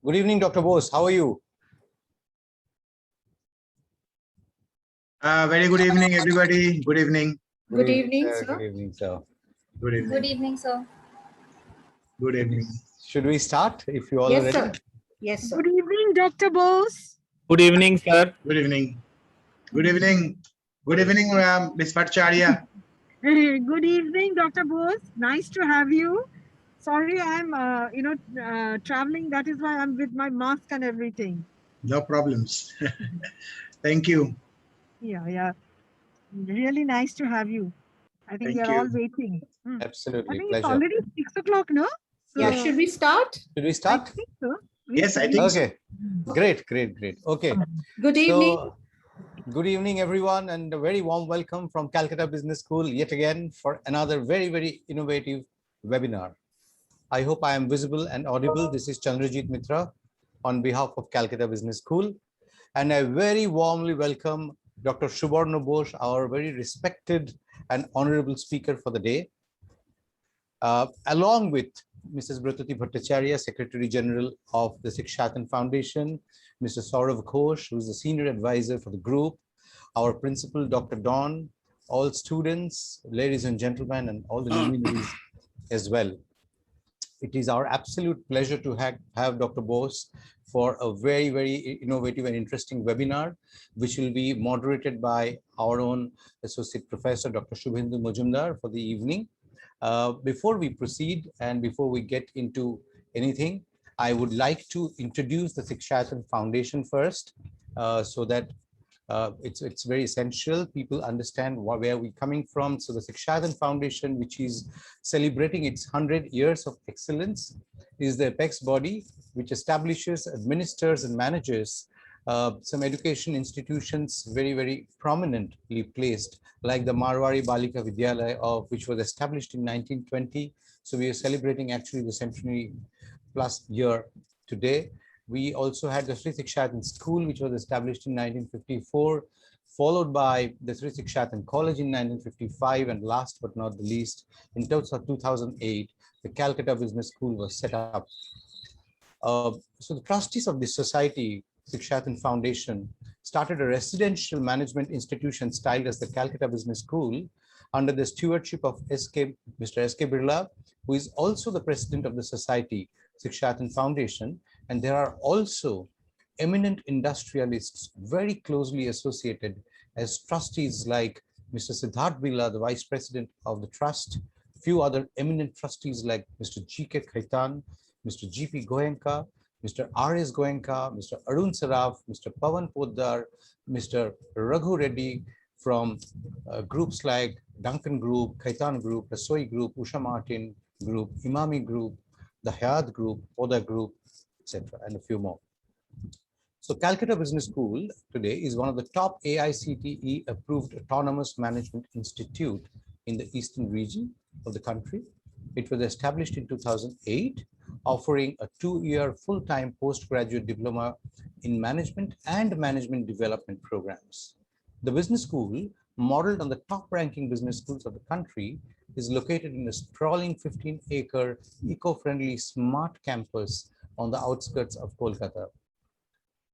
Good evening, Dr. Bose. How are you? Very good evening, everybody. Good evening. Good evening, sir. sir. Good evening, sir. Good evening. Good evening, sir. Good evening. Should we start if you all are Yes, ready? sir. Yes, sir. Good evening, Dr. Bose. Good evening, sir. Good evening. Good evening. Good evening, Ms. Bhattacharya. Good evening, Dr. Bose. Nice to have you. Sorry, I'm, traveling. That is why I'm with my mask and everything. No problems. Thank you. Yeah. Really nice to have you. I think Thank we are all you. waiting. I Absolutely. think Pleasure. it's already 6 o'clock, no? Yeah, should we start? Should we I start? think so. Yes, I think so. Okay. Great. Okay. Good evening. So, good evening, everyone, and a very warm welcome from Calcutta Business School yet again for another very, very innovative webinar. I hope I am visible and audible. This is Chandrajit Mitra on behalf of Calcutta Business School. And I very warmly welcome Dr. Subarna Bose, our very respected and honorable speaker for the day, along with Mrs. Bratati Bhattacharya, Secretary General of the Sikshatan Foundation, Mr. Saurav Ghosh, who is the Senior Advisor for the group, our Principal, Dr. Don, all students, ladies and gentlemen, and all the luminaries as well. It is our absolute pleasure to have Dr. Bose for a very, very innovative and interesting webinar, which will be moderated by our own Associate Professor, Dr. Shubhendu Majumdar, for the evening. Before we proceed and before we get into anything, I would like to introduce the Sikshatan Foundation first, so that it's very essential people understand where we're coming from. So the Sikshatan Foundation, which is celebrating its 100 years of excellence, is the apex body which establishes, administers, and manages some education institutions very, very prominently placed, like the Marwari Balika Vidyalaya, which was established in 1920. So we are celebrating actually the centenary plus year today. We also had the Sri Sikshatan School, which was established in 1954, followed by the Sri Sikshatan College in 1955, and last but not the least, in 2008, the Calcutta Business School was set up. So the trustees of this society, Sikshatan Foundation, started a residential management institution styled as the Calcutta Business School under the stewardship of Mr. S.K. Birla, who is also the president of the society, Sikshatan Foundation. And there are also eminent industrialists very closely associated as trustees, like Mr. Siddharth Birla, the vice president of the trust, few other eminent trustees like Mr. G.K. Khaitan, Mr. G.P. Goenka, Mr. R.S. Goenka, Mr. Arun Saraf, Mr. Pawan Poddar, Mr. Raghu Reddy, from groups like Duncan Group, Khaitan Group, Rasoi Group, Usha Martin Group, Imami Group, the Hayat Group, Poda Group, etc., and a few more. So Calcutta Business School today is one of the top AICTE approved autonomous management institute in the eastern region of the country. It was established in 2008, offering a 2-year full-time postgraduate diploma in management and management development programs. The business school, modeled on the top-ranking business schools of the country, is located in a sprawling 15-acre eco-friendly smart campus on the outskirts of Kolkata.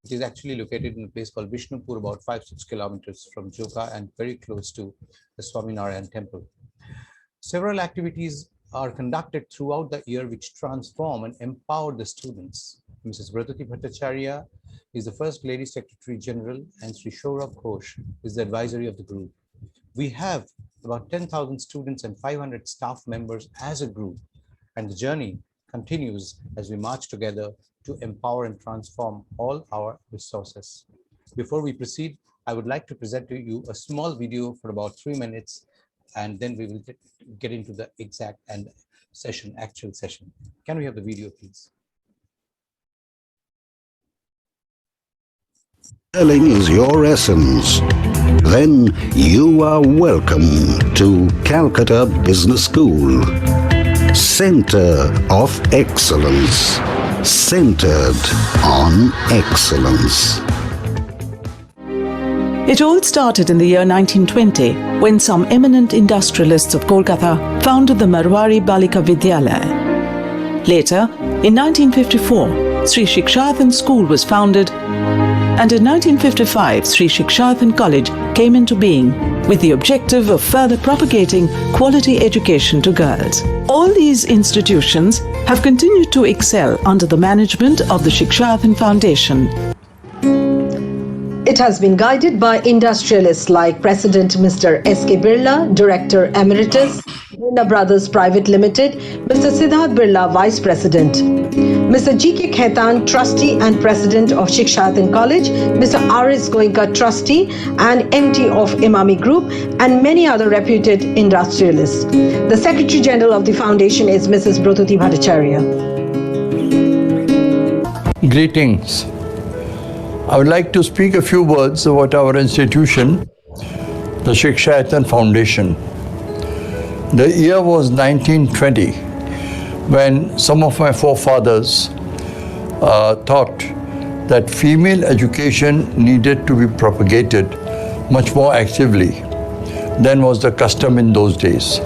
It is actually located in a place called Vishnupur, about 5-6 kilometers from Joka and very close to the Swaminarayan temple. Several activities are conducted throughout the year which transform and empower the students. Mrs. Bratati Bhattacharya is the First Lady Secretary General, and Sri Saurav Ghosh is the advisory of the group. We have about 10,000 students and 500 staff members as a group, and the journey continues as we march together to empower and transform all our resources. Before we proceed, I would like to present to you a small video for about 3 minutes, and then we will get into the exact and actual session. Can we have the video, please? Selling is your essence. Then you are welcome to Calcutta Business School. Center of Excellence. Centered on excellence. It all started in the year 1920 when some eminent industrialists of Kolkata founded the Marwari Balika Vidyalaya. Later, in 1954, Sri Shikshathan School was founded, and in 1955, Sri Shikshathan College came into being with the objective of further propagating quality education to girls. All these institutions have continued to excel under the management of the Shikshathan Foundation. It has been guided by industrialists like President Mr. S.K. Birla, Director Emeritus, Birla Brothers Private Limited, Mr. Siddharth Birla, Vice President, Mr. G.K. Khaitan, Trustee and President of Shikshathan College, Mr. R.S. Goenka, Trustee and MD of Imami Group, and many other reputed industrialists. The Secretary General of the Foundation is Mrs. Brototi Bhattacharya. Greetings. I would like to speak a few words about our institution, the Shikshathan Foundation. The year was 1920, when some of my forefathers thought that female education needed to be propagated much more actively than was the custom in those days.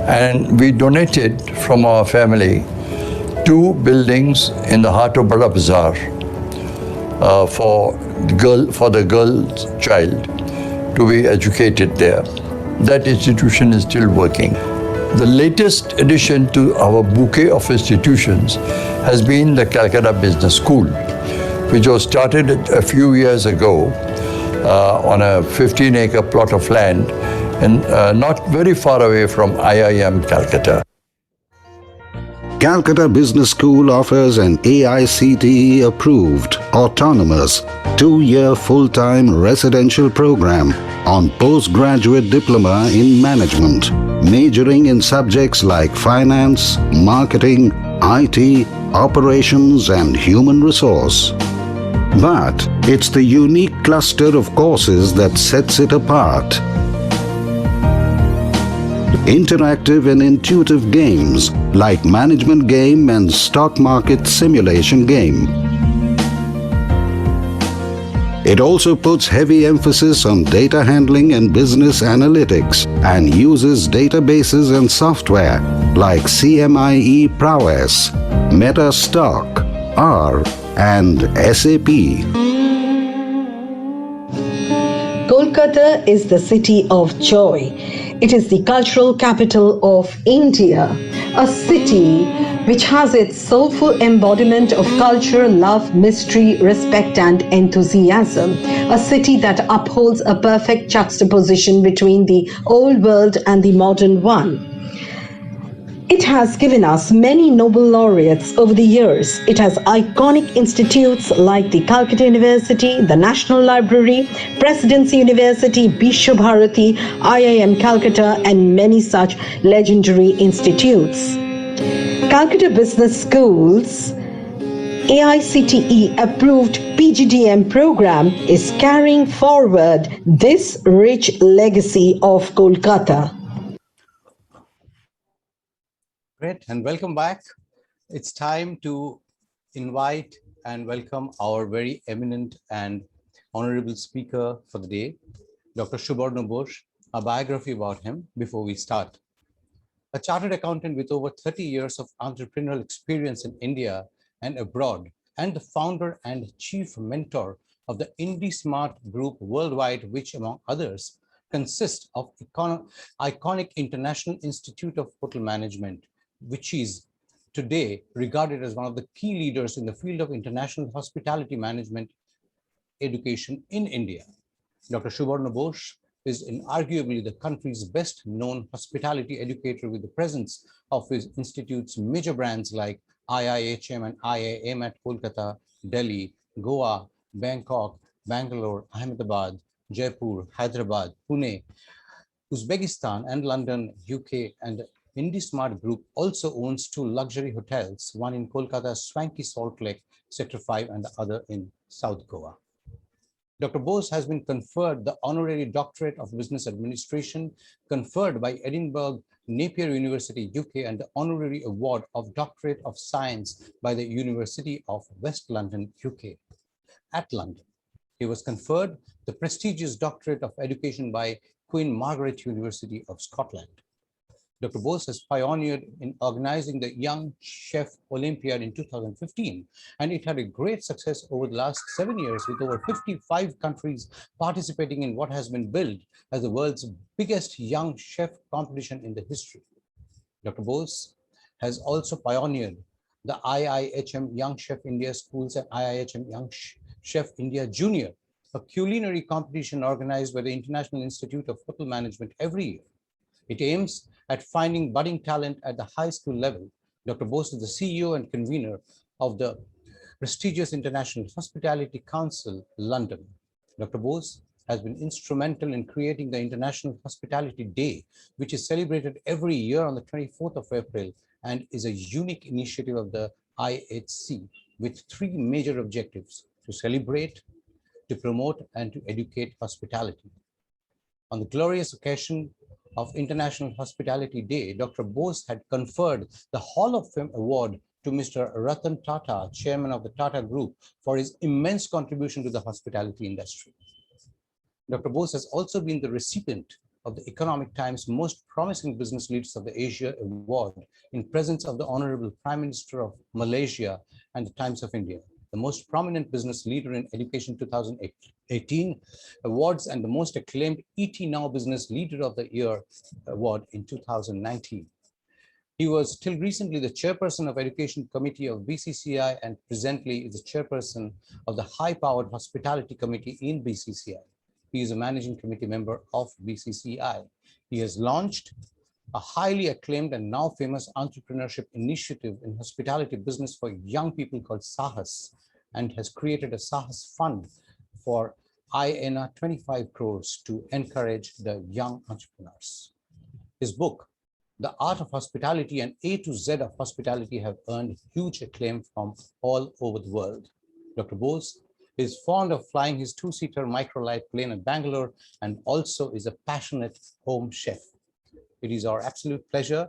And we donated from our family 2 buildings in the heart of Bada Bazaar for the girl child to be educated there. That institution is still working. The latest addition to our bouquet of institutions has been the Calcutta Business School, which was started a few years ago on a 15-acre plot of land and not very far away from IIM Calcutta. Calcutta Business School offers an AICTE approved, autonomous, 2-year full-time residential program on postgraduate diploma in management, majoring in subjects like finance, marketing, IT, operations and human resource. But it's the unique cluster of courses that sets it apart. Interactive and intuitive games like management game and stock market simulation game. It also puts heavy emphasis on data handling and business analytics and uses databases and software like CMIE Prowess, MetaStock, R, and SAP. Kolkata is the city of joy. It is the cultural capital of India, a city which has its soulful embodiment of culture, love, mystery, respect and enthusiasm. A city that upholds a perfect juxtaposition between the old world and the modern one. It has given us many Nobel laureates over the years. It has iconic institutes like the Calcutta University, the National Library, Presidency University, Bishwa Bharati, IIM Calcutta, and many such legendary institutes. Calcutta Business School's AICTE approved PGDM program is carrying forward this rich legacy of Kolkata. Great, and welcome back. It's time to invite and welcome our very eminent and honorable speaker for the day, Dr. Suborno Bose. A biography about him before we start. A chartered accountant with over 30 years of entrepreneurial experience in India and abroad, and the founder and chief mentor of the IndySmart Group worldwide, which among others consists of iconic International Institute of Hotel Management, which is today regarded as one of the key leaders in the field of international hospitality management education in India. Dr. Suborno Bose is inarguably the country's best known hospitality educator, with the presence of his institute's major brands like IIHM and IIM at Kolkata, Delhi, Goa, Bangkok, Bangalore, Ahmedabad, Jaipur, Hyderabad, Pune, Uzbekistan and London, UK, and IndySmart Group also owns 2 luxury hotels, one in Kolkata's swanky Salt Lake, Sector 5, and the other in South Goa. Dr. Bose has been conferred the Honorary Doctorate of Business Administration, conferred by Edinburgh Napier University, UK, and the Honorary Award of Doctorate of Science by the University of West London, UK. At London, he was conferred the prestigious Doctorate of Education by Queen Margaret University of Scotland. Dr. Bose has pioneered in organizing the Young Chef Olympiad in 2015, and it had a great success over the last 7 years, with over 55 countries participating in what has been billed as the world's biggest young chef competition in the history. Dr. Bose has also pioneered the IIHM Young Chef India Schools and IIHM Young Chef India Junior, a culinary competition organized by the International Institute of Hotel Management every year. It aims at finding budding talent at the high school level. Dr. Bose is the CEO and convener of the prestigious International Hospitality Council, London. Dr. Bose has been instrumental in creating the International Hospitality Day, which is celebrated every year on the 24th of April and is a unique initiative of the IHC with 3 major objectives: to celebrate, to promote, and to educate hospitality. On the glorious occasion of International Hospitality Day, Dr. Bose had conferred the Hall of Fame Award to Mr. Ratan Tata, chairman of the Tata Group, for his immense contribution to the hospitality industry. Dr. Bose has also been the recipient of the Economic Times Most Promising Business Leaders of the Asia Award in presence of the Honorable Prime Minister of Malaysia and the Times of India, the Most Prominent Business Leader in Education 2018 awards, and the most acclaimed ET Now Business Leader of the Year award in 2019. He was till recently the chairperson of Education Committee of BCCI and presently is the chairperson of the High-Powered Hospitality Committee in BCCI. He is a managing committee member of BCCI. He has launched a highly acclaimed and now famous entrepreneurship initiative in hospitality business for young people called Sahas, and has created a Sahas fund for INR 25 crores to encourage the young entrepreneurs. His book, The Art of Hospitality and A to Z of Hospitality, have earned huge acclaim from all over the world. Dr. Bose is fond of flying his 2-seater microlight plane in Bangalore and also is a passionate home chef. It is our absolute pleasure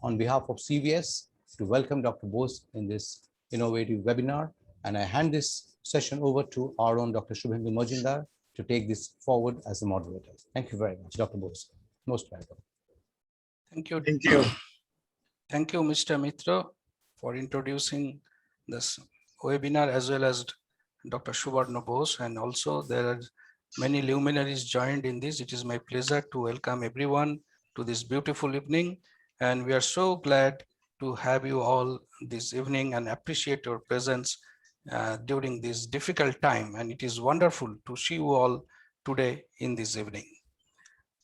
on behalf of CVS to welcome Dr. Bose in this innovative webinar. And I hand this session over to our own Dr. Shubhendu Majumdar to take this forward as the moderator. Thank you very much, Dr. Bose. Most welcome. Thank you. Thank you. Thank you, Mr. Mitra, for introducing this webinar, as well as Dr. Subharna Bose, and also there are many luminaries joined in this. It is my pleasure to welcome everyone to this beautiful evening, and we are so glad to have you all this evening and appreciate your presence during this difficult time, and it is wonderful to see you all today in this evening.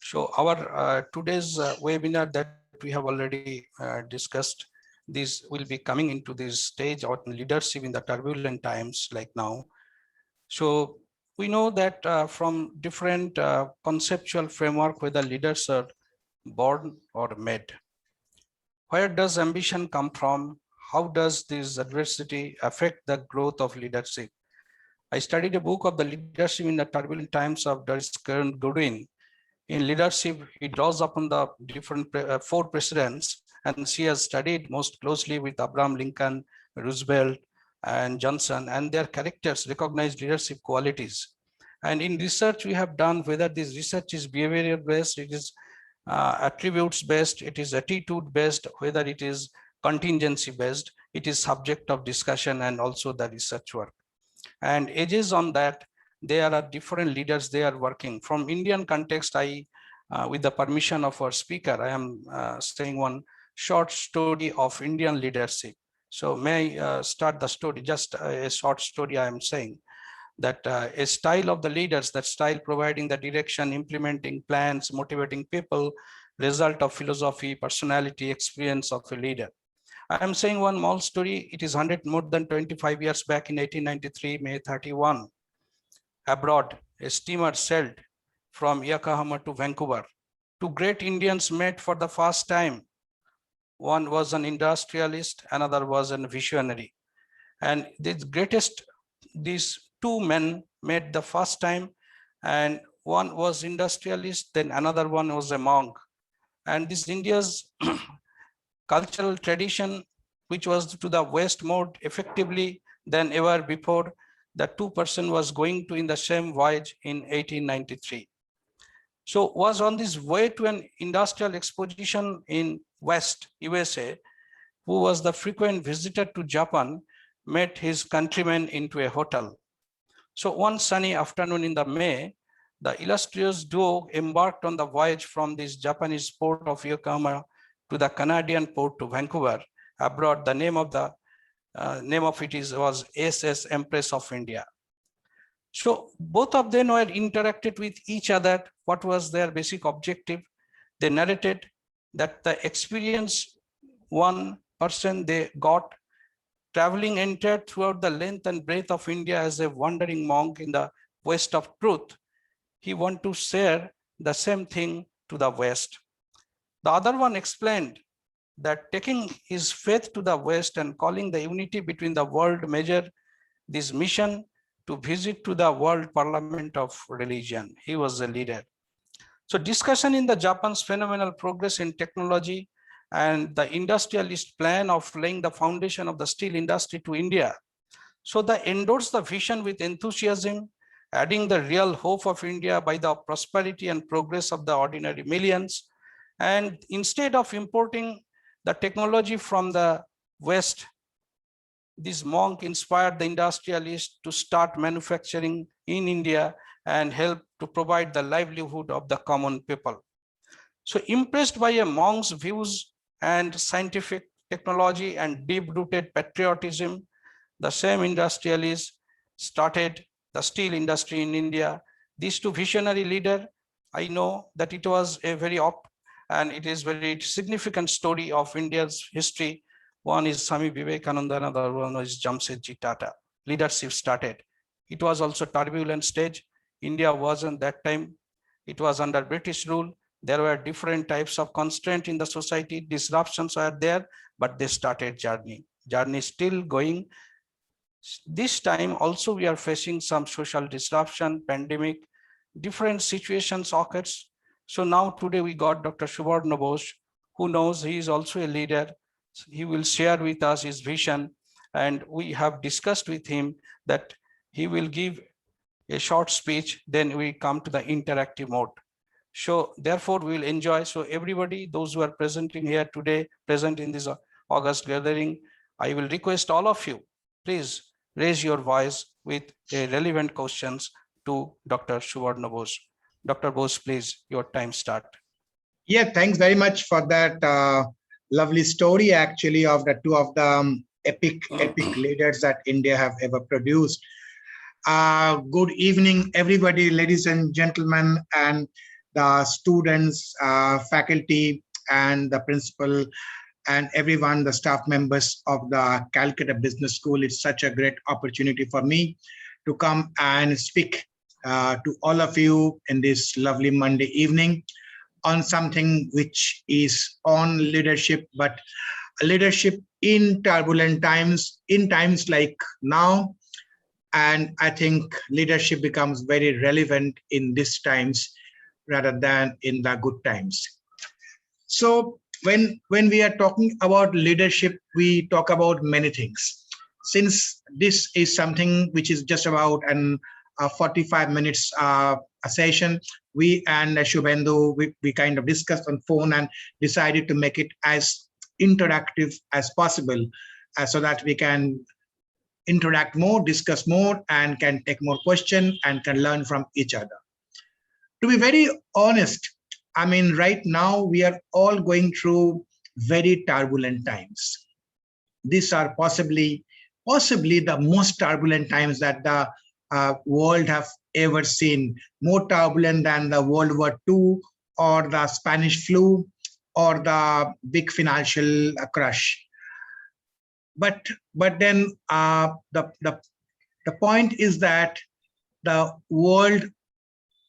So our today's webinar that we have already discussed, this will be coming into this stage on leadership in the turbulent times like now. So we know that from different conceptual framework, whether leaders are born or made. Where does ambition come from? How does this adversity affect the growth of leadership? I studied a book of the leadership in the turbulent times of Doris Kearns Goodwin. In leadership, he draws upon the different 4 presidents, and she has studied most closely with Abraham Lincoln, Roosevelt, and Johnson, and their characters recognized leadership qualities. And in research we have done, whether this research is behavioral based, it is attributes based, it is attitude based, whether it is contingency based, it is subject of discussion and also the research work. And edges on that, there are different leaders they are working. From Indian context, I, with the permission of our speaker, I am saying one short story of Indian leadership. So may I start the story, just a short story I am saying. That a style of the leaders, that style providing the direction, implementing plans, motivating people, result of philosophy, personality, experience of a leader. I am saying one small story. It is more than 25 years back in 1893, May 31. Abroad, a steamer sailed from Yokohama to Vancouver. 2 great Indians met for the first time. One was an industrialist, another was a visionary. And these 2 men met the first time, and one was industrialist, then another one was a monk. And this India's cultural tradition, which was to the West more effectively than ever before, the 2 persons was going to in the same voyage in 1893. So was on this way to an industrial exposition in West USA, who was the frequent visitor to Japan, met his countrymen into a hotel. So one sunny afternoon in the May, the illustrious duo embarked on the voyage from this Japanese port of Yokohama to the Canadian port to Vancouver. Abroad, the name of it was SS Empress of India. So both of them were interacted with each other. What was their basic objective? They narrated that the experience one person they got traveling entered throughout the length and breadth of India as a wandering monk in the West of truth. He wanted to share the same thing to the West. The other one explained that taking his faith to the West and calling the unity between the world measure this mission to visit to the World Parliament of Religion. He was the leader. So discussion in the Japan's phenomenal progress in technology and the industrialist plan of laying the foundation of the steel industry to India. So they endorsed the vision with enthusiasm, adding the real hope of India by the prosperity and progress of the ordinary millions. And instead of importing the technology from the West, this monk inspired the industrialists to start manufacturing in India and help to provide the livelihood of the common people. So impressed by a monk's views and scientific technology and deep-rooted patriotism, the same industrialists started the steel industry in India. These two visionary leaders, I know that it was a very and it is very significant story of India's history. One is Swami Vivekananda, another one is Jamshedji Tata. Leadership started. It was also turbulent stage. India wasn't that time. It was under British rule. There were different types of constraint in the society. Disruptions were there, but they started journey. Journey still going. This time also we are facing some social disruption, pandemic, different situations occurs. So now today we got Dr. Subarna Bose, who knows he is also a leader. He will share with us his vision, and we have discussed with him that he will give a short speech, then we come to the interactive mode. So therefore we will enjoy. So everybody, those who are presenting here today, present in this August gathering, I will request all of you, please raise your voice with relevant questions to Dr. Subarna Bose. Dr. Bose, please, your time start. Yeah, thanks very much for that lovely story, actually, of the two of the epic leaders that India have ever produced. Good evening, everybody, ladies and gentlemen, and the students, faculty, and the principal, and everyone, the staff members of the Calcutta Business School. It's such a great opportunity for me to come and speak to all of you in this lovely Monday evening on something which is on leadership, but leadership in turbulent times, in times like now. And I think leadership becomes very relevant in these times rather than in the good times. So when we are talking about leadership, we talk about many things. Since this is something which is just about an 45 minutes a session, we and Shubhendu, we kind of discussed on phone and decided to make it as interactive as possible so that we can interact more, discuss more, and can take more questions and can learn from each other. To be very honest, I mean, right now we are all going through very turbulent times. These are possibly the most turbulent times that the world have ever seen, more turbulent than the World War II or the Spanish flu or the big financial crash. But then the point is that the world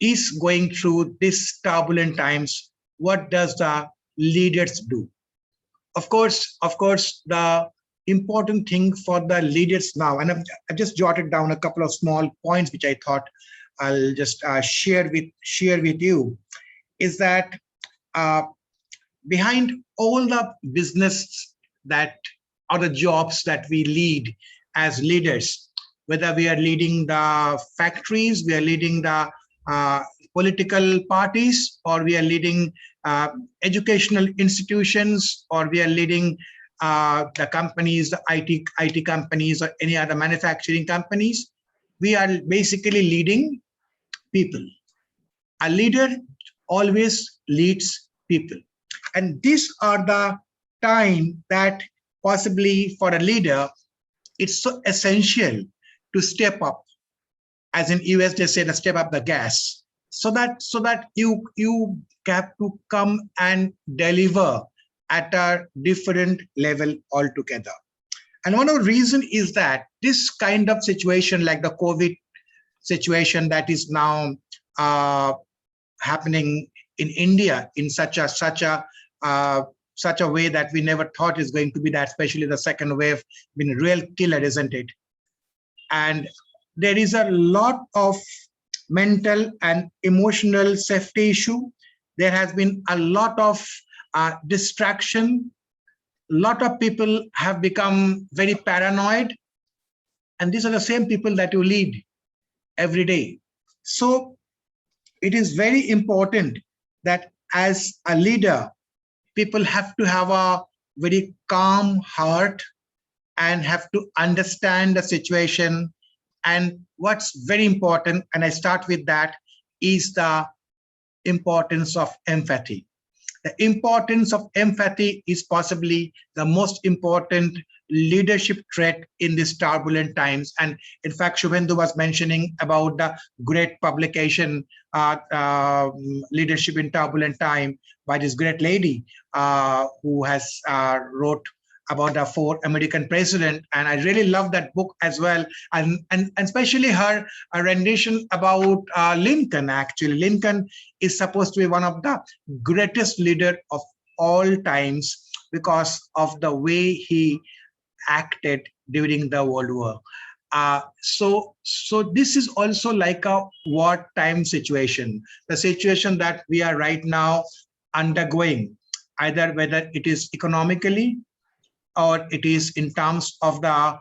is going through these turbulent times. What does the leaders do? Of course, the important thing for the leaders now, and I've just jotted down a couple of small points which I thought I'll just share with you, is that behind all the business that or the jobs that we lead as leaders, whether we are leading the factories, we are leading the political parties, or we are leading educational institutions, or we are leading the companies, the IT companies, or any other manufacturing companies. We are basically leading people. A leader always leads people. And these are the time that possibly for a leader, it's so essential to step up. As in US, they say, to step up the gas, so that you have to come and deliver at a different level altogether. And one of the reasons is that this kind of situation, like the COVID situation that is now happening in India in such a way that we never thought is going to be that, especially the second wave, been a real killer, isn't it? And there is a lot of mental and emotional safety issue. There has been a lot of distraction. A lot of people have become very paranoid. And these are the same people that you lead every day. So it is very important that as a leader, people have to have a very calm heart and have to understand the situation. And what's very important, and I start with that, is the importance of empathy. The importance of empathy is possibly the most important leadership trait in these turbulent times. And in fact, Shubhendu was mentioning about the great publication, Leadership in Turbulent Time, by this great lady who has wrote about the 4 American president. And I really love that book as well. And especially her rendition about Lincoln. Actually, Lincoln is supposed to be one of the greatest leader of all times because of the way he acted during the World War. So this is also like a wartime situation, the situation that we are right now undergoing, either whether it is economically or it is in terms of the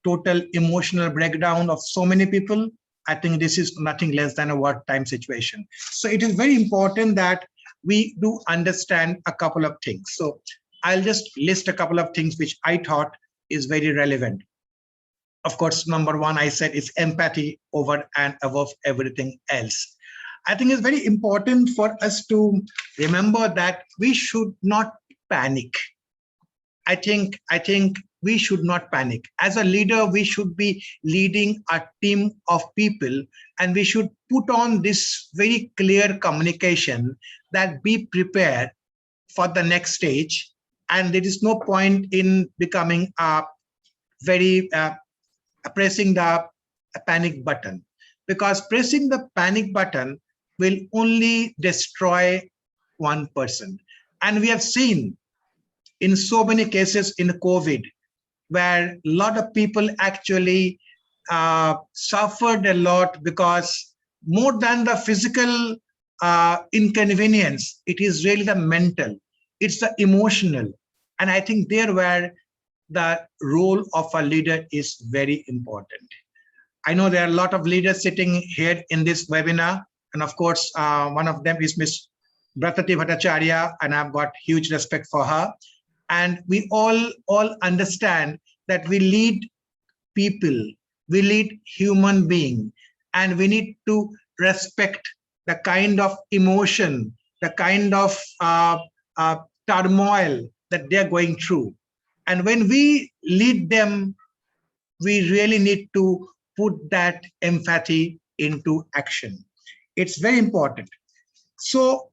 total emotional breakdown of so many people. I think this is nothing less than a wartime situation. So it is very important that we do understand a couple of things. So I'll just list a couple of things which I thought is very relevant. Of course, number one, I said it's empathy over and above everything else. I think it's very important for us to remember that we should not panic. I think we should not panic. As a leader, we should be leading a team of people, and we should put on this very clear communication that be prepared for the next stage. And there is no point in becoming very pressing the panic button, because pressing the panic button will only destroy one person. And we have seen in so many cases in COVID, where a lot of people actually suffered a lot, because more than the physical inconvenience, it is really the mental, it's the emotional. And I think there where the role of a leader is very important. I know there are a lot of leaders sitting here in this webinar, and of course, one of them is Ms. Bratati Bhattacharya, and I've got huge respect for her. And we all understand that we lead people, we lead human beings, and we need to respect the kind of emotion, the kind of turmoil that they're going through. And when we lead them, we really need to put that empathy into action. It's very important. So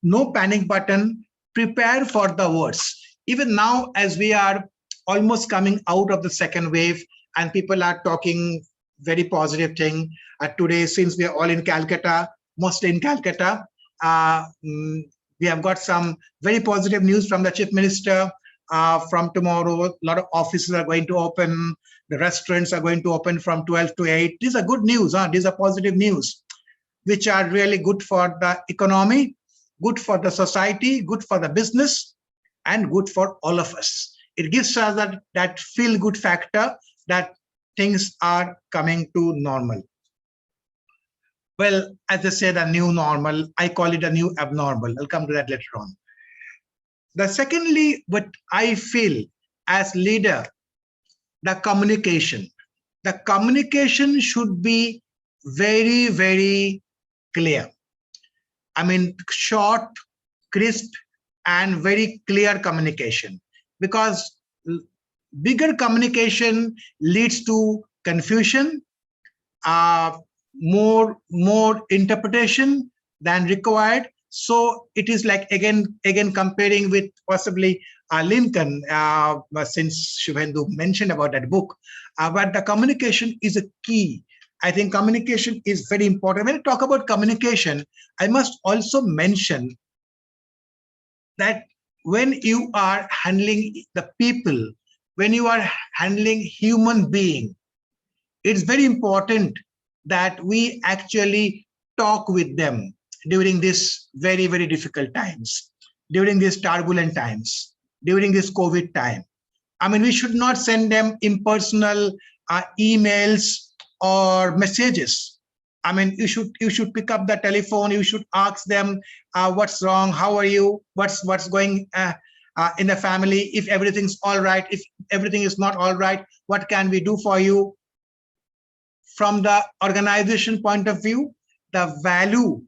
no panic button, prepare for the worst. Even now, as we are almost coming out of the second wave and people are talking very positive thing today, since we are all in Calcutta, mostly in Calcutta, we have got some very positive news from the Chief Minister. From tomorrow, a lot of offices are going to open, the restaurants are going to open from 12 to 8. These are good news, these are positive news, which are really good for the economy, good for the society, good for the business, and good for all of us. It gives us that feel-good factor that things are coming to normal. well, as I said, a new normal. I call it a new abnormal. I'll come to that later on. The secondly, what I feel as leader, the communication. The communication should be very, very clear. I mean, short, crisp, and very clear communication, because bigger communication leads to confusion, more interpretation than required. So it is like again comparing with possibly Lincoln, since Shubhendu mentioned about that book. But the communication is a key. I think communication is very important. When I talk about communication, I must also mention that when you are handling the people, when you are handling human being, it's very important that we actually talk with them during this very, very difficult times, during these turbulent times, during this COVID time. I mean, we should not send them impersonal emails or messages. I mean, you should pick up the telephone. You should ask them, what's wrong? How are you? What's going in the family? If everything's all right, if everything is not all right, what can we do for you? From the organization point of view, the value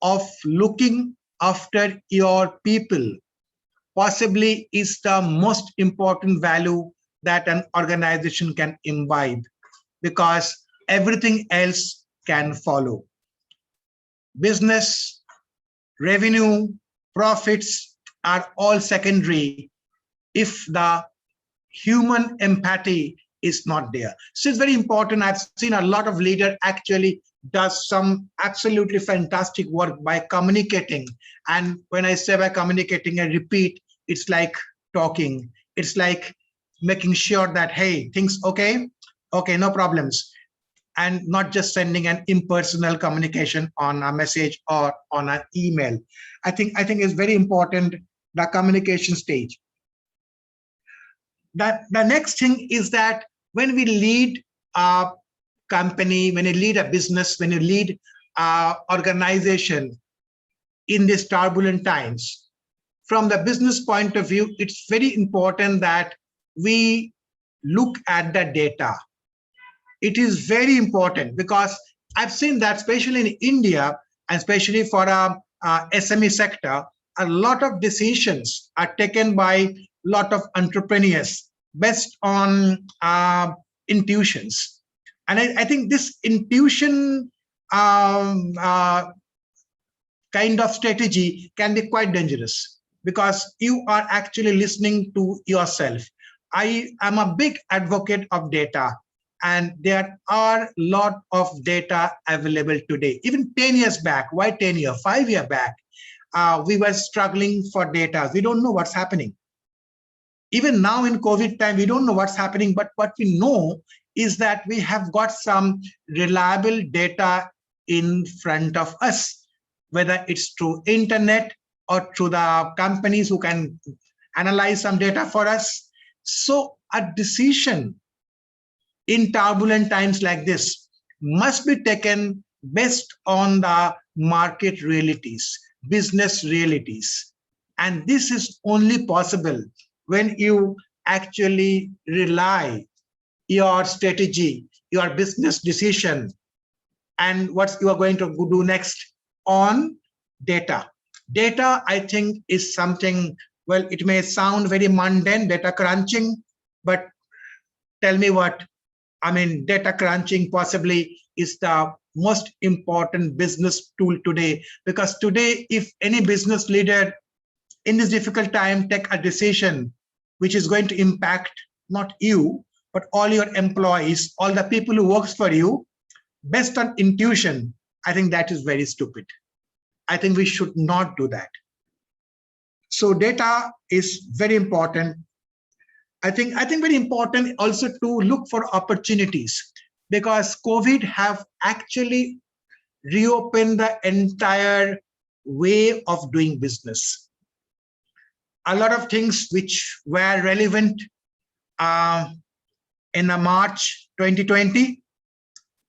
of looking after your people possibly is the most important value that an organization can imbibe, because everything else can follow. Business, revenue, profits are all secondary if the human empathy is not there. So it's very important. I've seen a lot of leaders actually does some absolutely fantastic work by communicating. And when I say by communicating, I repeat, it's like talking. It's like making sure that, hey, things okay? Okay, no problems. And not just sending an impersonal communication on a message or on an email. I think it's very important, the communication stage. The next thing is that when we lead a company, when you lead a business, when you lead an organization in these turbulent times, from the business point of view, it's very important that we look at the data. It is very important, because I've seen that especially in India, and especially for a SME sector, a lot of decisions are taken by a lot of entrepreneurs based on intuitions. And I think this intuition kind of strategy can be quite dangerous, because you are actually listening to yourself. I am a big advocate of data, and there are a lot of data available today. Even 10 years back, why 10 years, 5 years back, we were struggling for data. We don't know what's happening. Even now in COVID time, we don't know what's happening, but what we know is that we have got some reliable data in front of us, whether it's through internet or through the companies who can analyze some data for us. So a decision in turbulent times like this must be taken based on the market realities, business realities. And this is only possible when you actually rely your strategy, your business decision, and what you are going to do next on data. Data, I think, is something, well, it may sound very mundane, data crunching, but tell me what, I mean, data crunching possibly is the most important business tool today, because today, if any business leader in this difficult time take a decision which is going to impact not you, but all your employees, all the people who works for you, based on intuition, I think that is very stupid. I think we should not do that. So data is very important. I think very important also to look for opportunities, because COVID have actually reopened the entire way of doing business. A lot of things which were relevant in March 2020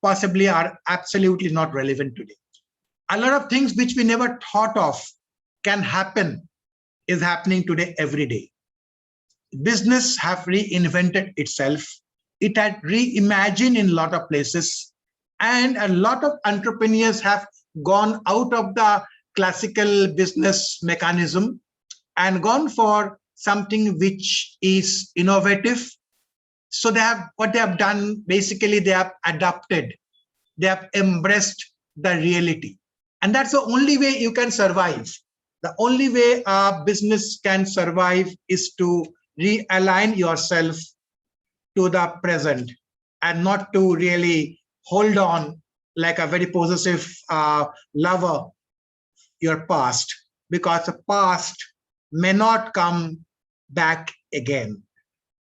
possibly are absolutely not relevant today. A lot of things which we never thought of can happen is happening today every day. Business have reinvented itself. It had reimagined in a lot of places, and a lot of entrepreneurs have gone out of the classical business mechanism and gone for something which is innovative. So what they have done, basically they have adapted, they have embraced the reality. And that's the only way you can survive. The only way a business can survive is to realign yourself to the present and not to really hold on like a very possessive lover your past, because the past may not come back again.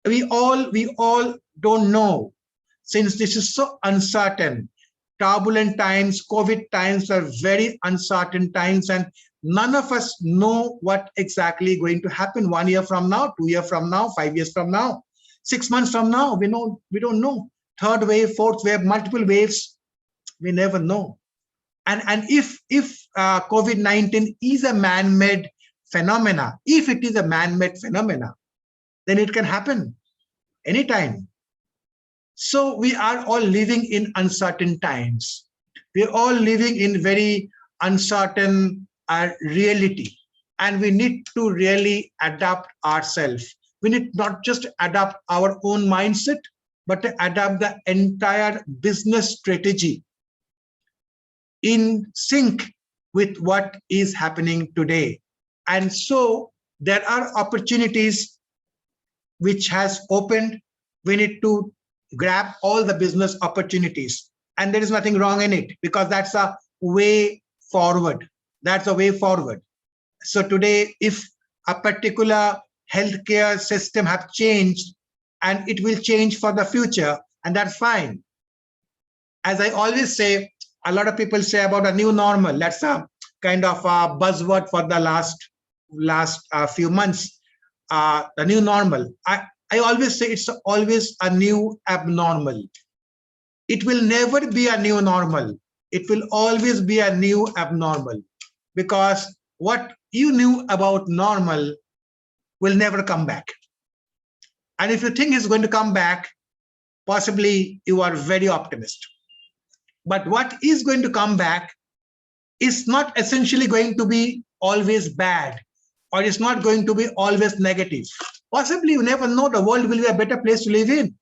We all don't know, since this is so uncertain. Turbulent times, COVID times are very uncertain times, and none of us know what exactly going to happen 1 year from now, 2 years from now, 5 years from now, 6 months from now. We don't know. Third wave, fourth wave, multiple waves, we never know. And if COVID-19 is a man-made phenomena, if it is a man-made phenomena, then it can happen anytime. So we are all living in uncertain times. We are all living in very uncertain reality, and we need to really adapt ourselves. We need not just adapt our own mindset, but to adapt the entire business strategy in sync with what is happening today. And so there are opportunities which has opened. We need to grab all the business opportunities, and there is nothing wrong in it, because that's a way forward. That's a way forward. So today, if a particular healthcare system have changed, and it will change for the future, and that's fine. As I always say, a lot of people say about a new normal. That's a kind of a buzzword for the last few months. The new normal. I always say it's always a new abnormal. It will never be a new normal. It will always be a new abnormal, because what you knew about normal will never come back. And if you think it's going to come back, possibly you are very optimistic. But what is going to come back is not essentially going to be always bad, or it's not going to be always negative. Possibly, you never know, the world will be a better place to live in.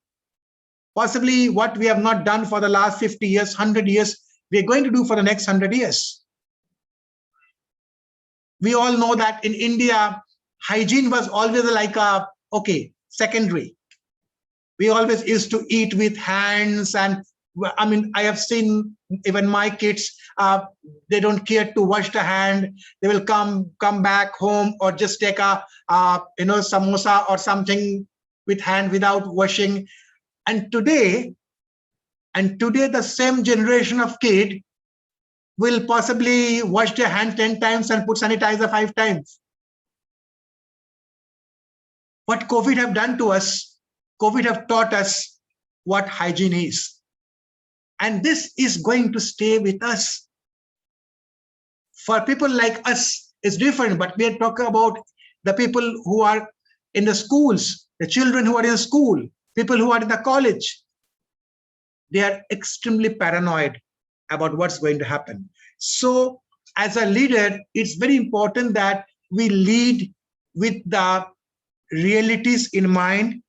Possibly what we have not done for the last 50 years, 100 years, we're going to do for the next 100 years. We all know that in India, hygiene was always like secondary. We always used to eat with hands, and I mean, I have seen even my kids, they don't care to wash the hand. They will come back home or just take a samosa or something with hand without washing. And today the same generation of kid will possibly wash their hand 10 times and put sanitizer 5 times. What COVID have done to us, COVID have taught us what hygiene is. And this is going to stay with us. For people like us, it's different, but we are talking about the people who are in the schools, the children who are in school, people who are in the college. They are extremely paranoid about what's going to happen. So as a leader, it's very important that we lead with the realities in mind.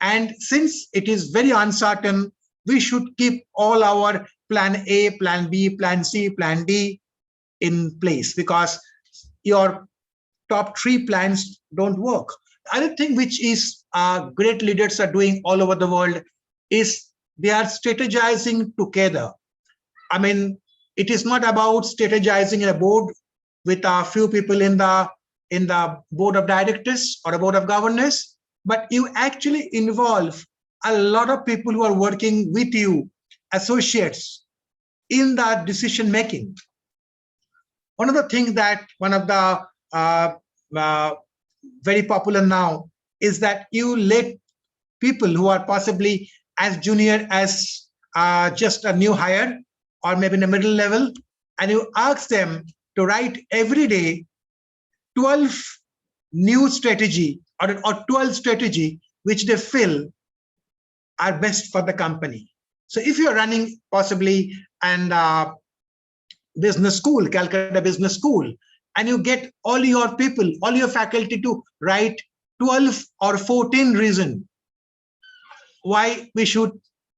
And since it is very uncertain, we should keep all our plan A, plan B, plan C, plan D in place, because your top 3 plans don't work. The other thing which is great leaders are doing all over the world is they are strategizing together. I mean, it is not about strategizing in a board with a few people in the board of directors or a board of governors, but you actually involve a lot of people who are working with you, associates, in the decision making. One of the things that one of the very popular now is that you let people who are possibly as junior as just a new hire, or maybe in the middle level, and you ask them to write every day 12 new strategy or 12 strategy which they feel are best for the company. So if you're running possibly and business school, Calcutta Business School, and you get all your people, all your faculty to write 12 or 14 reasons why we should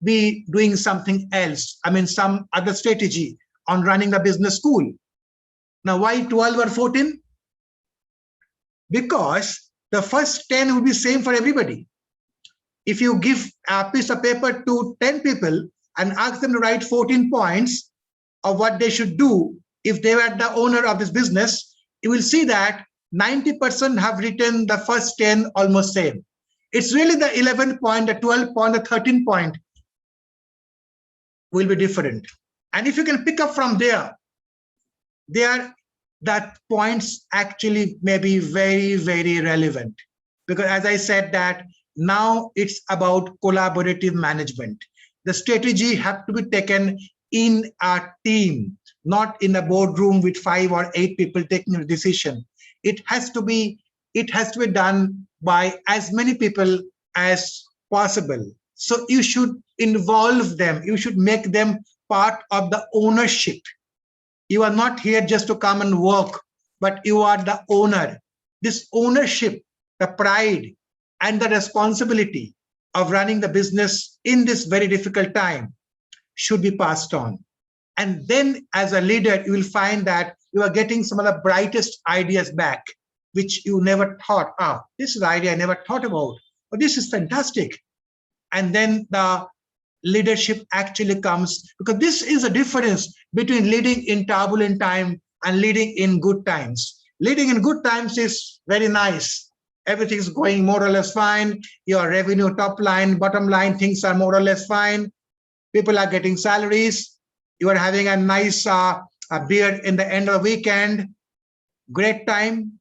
be doing something else. I mean, some other strategy on running the business school. Now, why 12 or 14? Because the first 10 will be same for everybody. If you give a piece of paper to 10 people and ask them to write 14 points of what they should do if they were the owner of this business, you will see that 90% have written the first 10 almost same. It's really the 11 point, the 12 point, the 13 point will be different. And if you can pick up from there, that points actually may be very, very relevant. Because as I said that now it's about collaborative management. The strategy have to be taken in a team, not in a boardroom with 5 or 8 people taking a decision. It has to be done by as many people as possible. So you should involve them. You should make them part of the ownership. You are not here just to come and work, but you are the owner. This ownership, the pride and the responsibility of running the business in this very difficult time should be passed on. And then as a leader, you will find that you are getting some of the brightest ideas back, which you never thought, this is the idea I never thought about. Oh, this is fantastic. And then the leadership actually comes, because this is a difference between leading in turbulent time and leading in good times. Leading in good times is very nice. Everything's going more or less fine. Your revenue, top line, bottom line, things are more or less fine. People are getting salaries. You are having a nice a beer in the end of the weekend. Great time.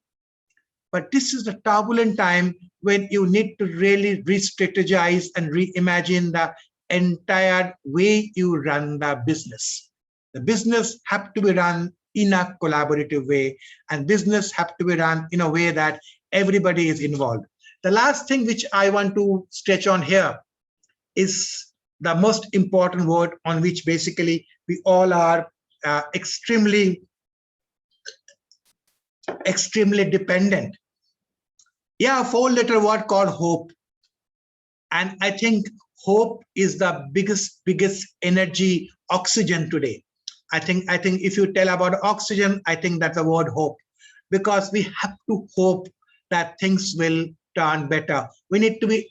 But this is the turbulent time when you need to really re-strategize and reimagine the entire way you run the business. The business have to be run in a collaborative way, and business have to be run in a way that everybody is involved. The last thing which I want to stretch on here is the most important word on which basically we all are extremely dependent. Yeah, a 4-letter word called hope. And I think hope is the biggest energy, oxygen today. I think if you tell about oxygen, I think that's the word hope, because we have to hope that things will turn better. We need to be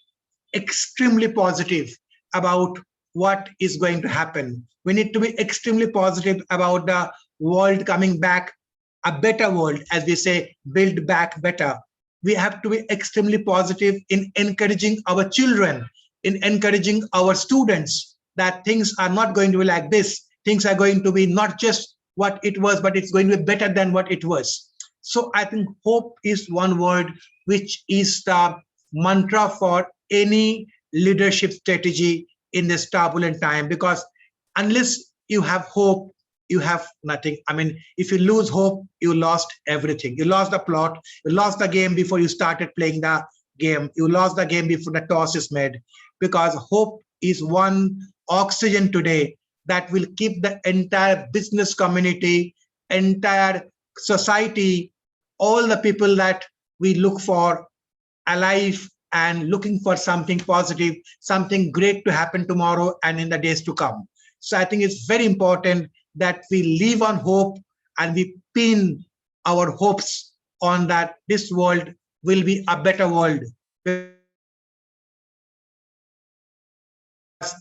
extremely positive about what is going to happen. We need to be extremely positive about the world coming back, a better world, as we say, build back better. We have to be extremely positive in encouraging our children, in encouraging our students that things are not going to be like this. Things are going to be not just what it was, but it's going to be better than what it was. So I think hope is one word which is the mantra for any leadership strategy in this turbulent time, because unless you have hope, you have nothing. I mean, if you lose hope, you lost everything. You lost the plot, you lost the game before you started playing the game. You lost the game before the toss is made, because hope is one oxygen today that will keep the entire business community, entire society, all the people that we look for alive and looking for something positive, something great to happen tomorrow and in the days to come. So I think it's very important that we live on hope and we pin our hopes on that this world will be a better world.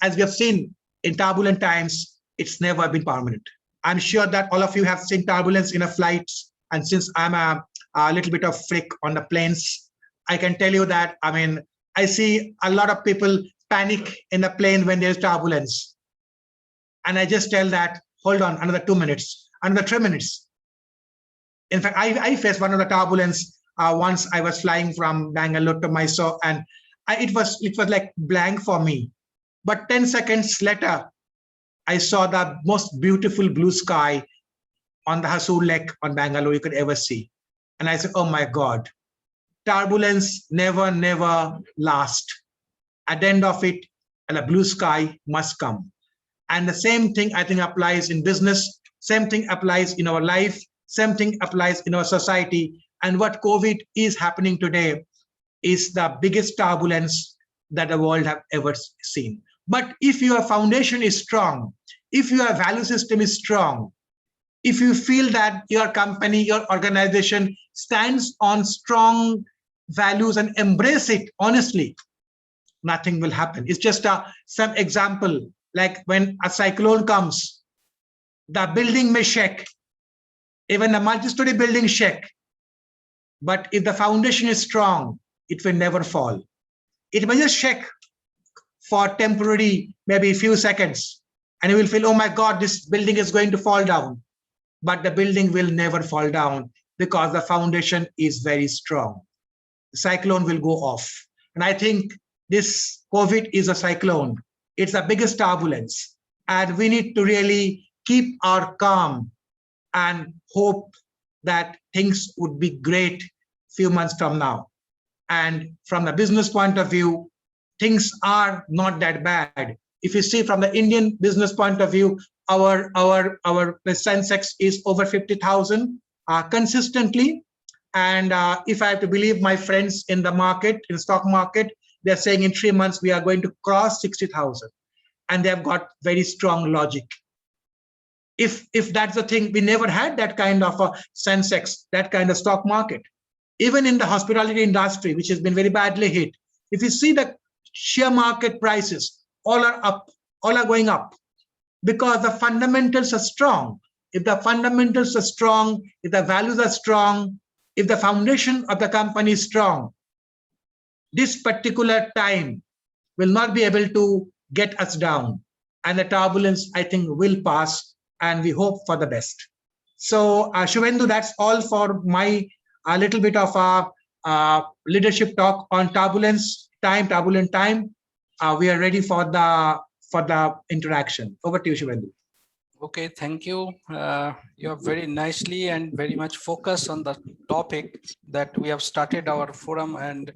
As we have seen in turbulent times, it's never been permanent. I'm sure that all of you have seen turbulence in a flight, and since I'm a little bit of freak on the planes, I can tell you that, I mean, I see a lot of people panic in the plane when there's turbulence. And I just tell that, hold on, another 2 minutes, another 3 minutes. In fact, I faced one of the turbulence once. I was flying from Bangalore to Mysore, and it was like blank for me. But 10 seconds later, I saw the most beautiful blue sky, on the Hosur Lake on Bangalore you could ever see. And I said, oh my God, turbulence never lasts. At the end of it, and a blue sky must come. And the same thing I think applies in business, same thing applies in our life, same thing applies in our society. And what COVID is happening today is the biggest turbulence that the world have ever seen. But if your foundation is strong, if your value system is strong, if you feel that your company, your organization stands on strong values and embrace it honestly, nothing will happen. It's just some example, like when a cyclone comes, the building may shake, even a multi-story building shake. But if the foundation is strong, it will never fall. It may just shake for temporary, maybe a few seconds, and you will feel, oh my God, this building is going to fall down. But the building will never fall down because the foundation is very strong. The cyclone will go off. And I think this COVID is a cyclone. It's the biggest turbulence. And we need to really keep our calm and hope that things would be great few months from now. And from the business point of view, things are not that bad. If you see from the Indian business point of view, our Sensex is over 50,000 consistently. And if I have to believe my friends in the market, in the stock market, they're saying in 3 months we are going to cross 60,000. And they have got very strong logic. If that's the thing, we never had that kind of a Sensex, that kind of stock market. Even in the hospitality industry, which has been very badly hit, if you see the share market prices, all are up, all are going up, because the fundamentals are strong. If the fundamentals are strong, if the values are strong, if the foundation of the company is strong, this particular time will not be able to get us down. And the turbulence, I think, will pass, and we hope for the best. So, Shubhendu, that's all for my little bit of a leadership talk on turbulent time. We are ready for the interaction. Over to you, Shubhendu. Okay, thank you. You have very nicely and very much focused on the topic that we have started our forum, and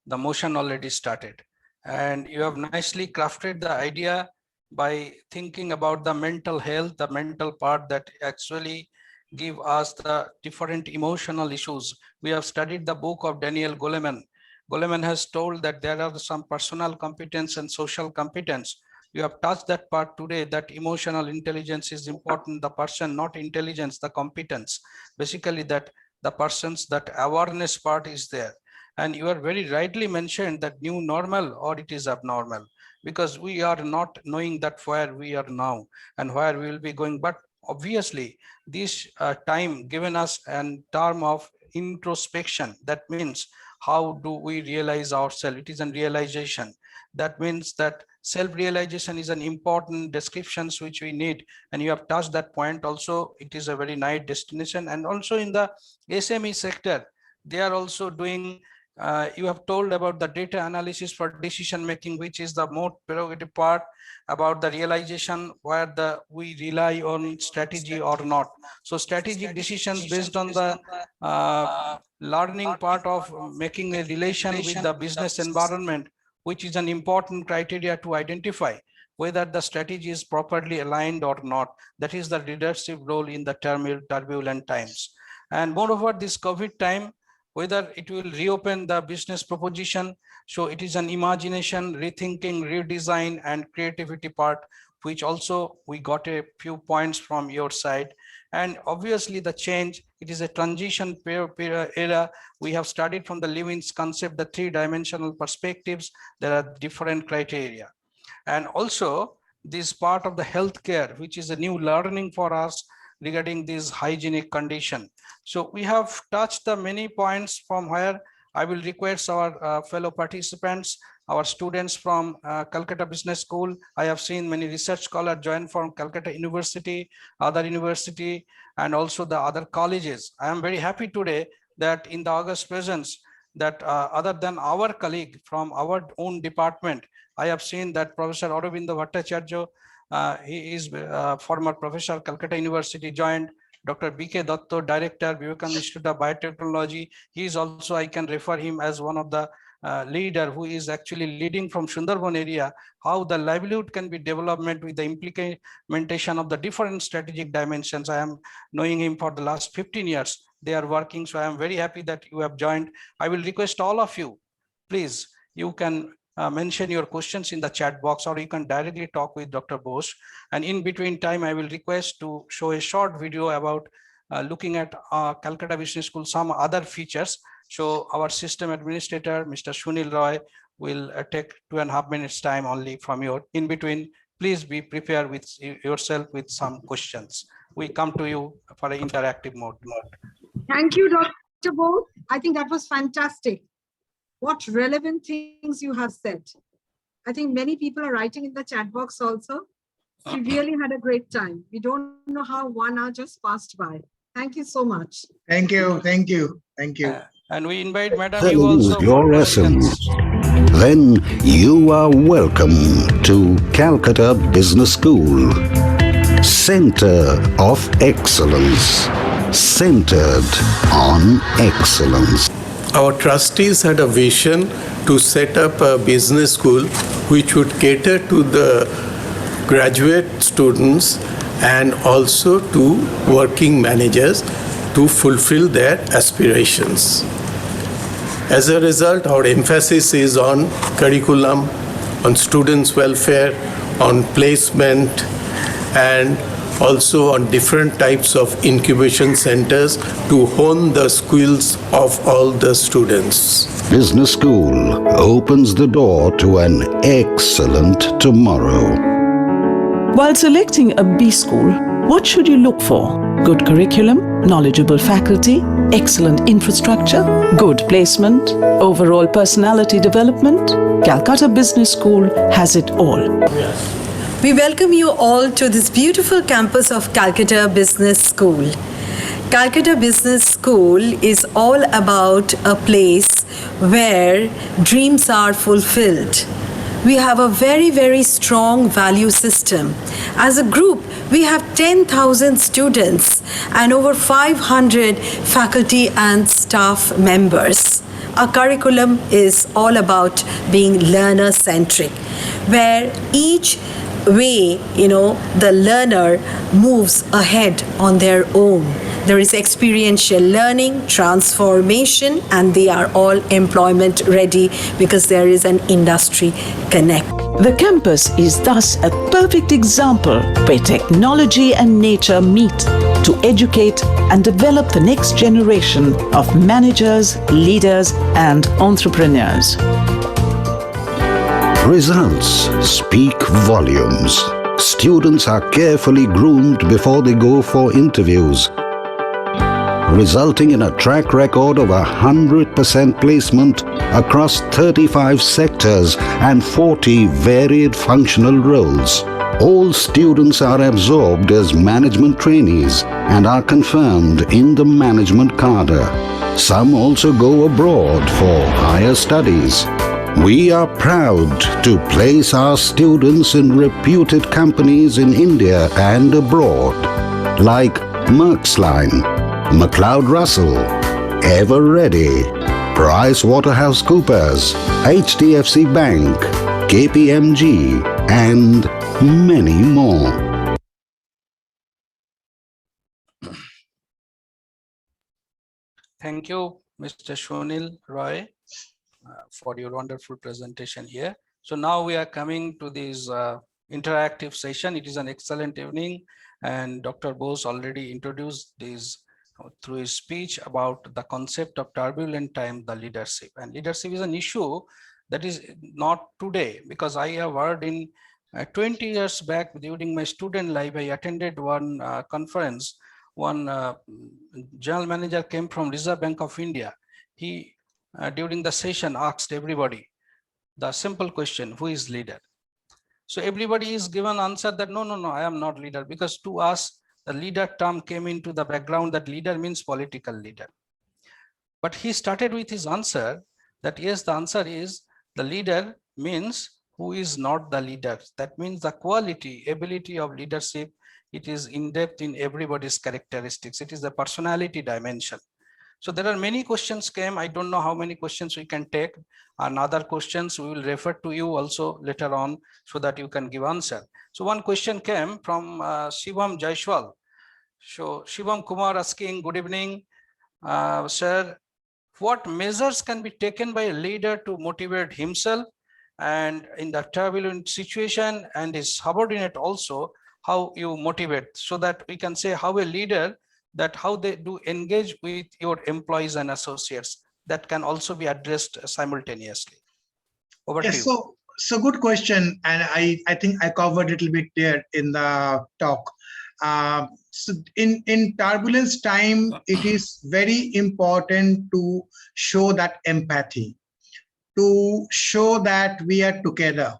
the motion already started. And you have nicely crafted the idea by thinking about the mental health, the mental part that actually give us the different emotional issues. We have studied the book of Daniel Goleman. Goleman has told that there are some personal competence and social competence. You have touched that part today, that emotional intelligence is important, the person, not intelligence, the competence. Basically that the person's, that awareness part is there. And you are very rightly mentioned that new normal or it is abnormal, because we are not knowing that where we are now and where we will be going. But obviously this time given us in term of introspection, that means how do we realize ourselves? It is a realization. That means that self-realization is an important descriptions which we need, and you have touched that point also. It is a very nice destination. And also in the SME sector, they are also doing, you have told about the data analysis for decision making, which is the more prerogative part, about the realization where we rely on strategy or not. So strategic decisions based on the learning part of making a relation with the business environment, which is an important criteria to identify whether the strategy is properly aligned or not. That is the leadership role in the turbulent times. And moreover, this COVID time, whether it will reopen the business proposition. So it is an imagination, rethinking, redesign, and creativity part, which also we got a few points from your side. And obviously the change, it is a transition era. We have studied from the Levin's concept, the three-dimensional perspectives. There are different criteria. And also this part of the healthcare, which is a new learning for us regarding this hygienic condition. So we have touched the many points from where I will request our fellow participants, our students from Calcutta Business School. I have seen many research scholars join from Calcutta University, other university, and also the other colleges. I am very happy today that in the August presence, that other than our colleague from our own department, I have seen that Professor Aurobindo Bhattacharya, he is former professor, Calcutta University, joined. Dr. B.K. Datto, Director, Vivekananda Institute of Biotechnology. He is also, I can refer him as one of the leader who is actually leading from Sundarban area, how the livelihood can be development with the implementation of the different strategic dimensions. I am knowing him for the last 15 years. They are working, so I am very happy that you have joined. I will request all of you, please, you can mention your questions in the chat box, or you can directly talk with Dr. Bose. And in between time, I will request to show a short video about looking at Calcutta Business School, some other features. So our system administrator, Mr. Sunil Roy, will take 2.5 minutes time only from your. In between, please be prepared with yourself with some questions. We come to you for an interactive mode. Thank you, Dr. Bose. I think that was fantastic. What relevant things you have said. I think many people are writing in the chat box also. We really had a great time. We don't know how 1 hour just passed by. Thank you so much. Thank you. Thank you. Thank you. And we invite Madam That you is also. your essence. Then you are welcome to Calcutta Business School. Center of Excellence. Centered on excellence. Our trustees had a vision to set up a business school which would cater to the graduate students and also to working managers to fulfill their aspirations. As a result, our emphasis is on curriculum, on students' welfare, on placement, and also on different types of incubation centers to hone the skills of all the students. Business School opens the door to an excellent tomorrow. While selecting a B school, what should you look for? Good curriculum, knowledgeable faculty, excellent infrastructure, good placement, overall personality development? Calcutta Business School has it all. We welcome you all to this beautiful campus of Calcutta Business School. Calcutta Business School is all about a place where dreams are fulfilled. We have a very, very strong value system. As a group, we have 10,000 students and over 500 faculty and staff members. Our curriculum is all about being learner-centric, where each way, the learner moves ahead on their own. There is experiential learning, transformation, and they are all employment ready because there is an industry connect. The campus is thus a perfect example where technology and nature meet to educate and develop the next generation of managers, leaders, and entrepreneurs. Results speak volumes. Students are carefully groomed before they go for interviews, resulting in a track record of 100% placement across 35 sectors and 40 varied functional roles. All students are absorbed as management trainees and are confirmed in the management cadre. Some also go abroad for higher studies. We are proud to place our students in reputed companies in India and abroad, like Merksline, McLeod Russell, Ever Ready, PricewaterhouseCoopers, HDFC Bank, KPMG, and many more. Thank you, Mr. Sunil Roy, for your wonderful presentation here. So now we are coming to this interactive session. It is an excellent evening, and Dr. Bose already introduced this through his speech about the concept of turbulent time, the leadership. And leadership is an issue that is not today, because I have heard in 20 years back during my student life, I attended one conference. One general manager came from Reserve Bank of India. He, during the session, asked everybody the simple question, who is leader? So everybody is given answer that no, I am not leader, because to us, the leader term came into the background that leader means political leader. But he started with his answer that yes, the answer is the leader means who is not the leader. That means the quality, ability of leadership it is in depth in everybody's characteristics. It is the personality dimension. So there are many questions came. I don't know how many questions we can take, and other questions we will refer to you also later on so that you can give answer. So one question came from Shivam Jaishwal. So Shivam Kumar asking, good evening, sir. What measures can be taken by a leader to motivate himself and in the turbulent situation, and his subordinate also, how you motivate, so that we can say how a leader, that how they do engage with your employees and associates, that can also be addressed simultaneously. Over to you. So good question, and I think I covered a little bit there in the talk. So in turbulence time, it is very important to show that empathy, to show that we are together.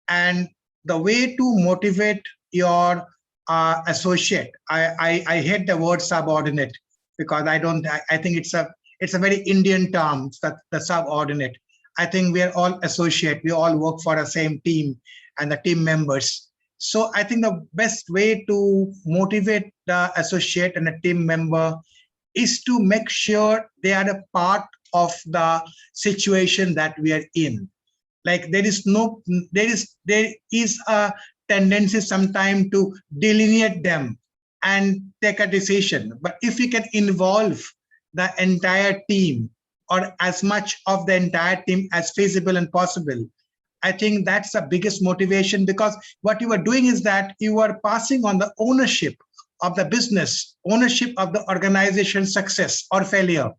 And the way to motivate your associate, I hate the word subordinate, because I think it's a very Indian term, that the subordinate. I think we are all associate, we all work for the same team and the team members. So I think the best way to motivate the associate and a team member is to make sure they are a part of the situation that we are in. Like there is a tendency sometimes to delineate them and take a decision. But if we can involve the entire team, or as much of the entire team as feasible and possible, I think that's the biggest motivation, because what you are doing is that you are passing on the ownership of the business, ownership of the organization's success or failure,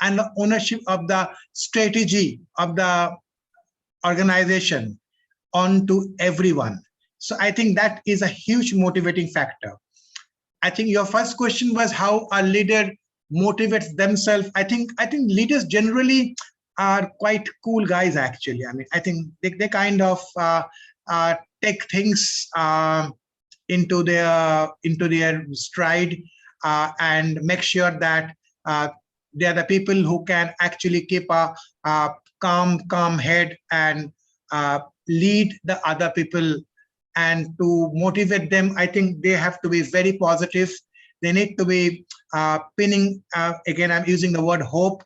and the ownership of the strategy of the organization onto everyone. So I think that is a huge motivating factor. I think your first question was how a leader motivates themselves. I think leaders generally are quite cool guys, actually. I mean, I think they kind of take things into their stride and make sure that they are the people who can actually keep a calm head and lead the other people. And to motivate them, I think they have to be very positive. They need to be pinning, again, I'm using the word hope.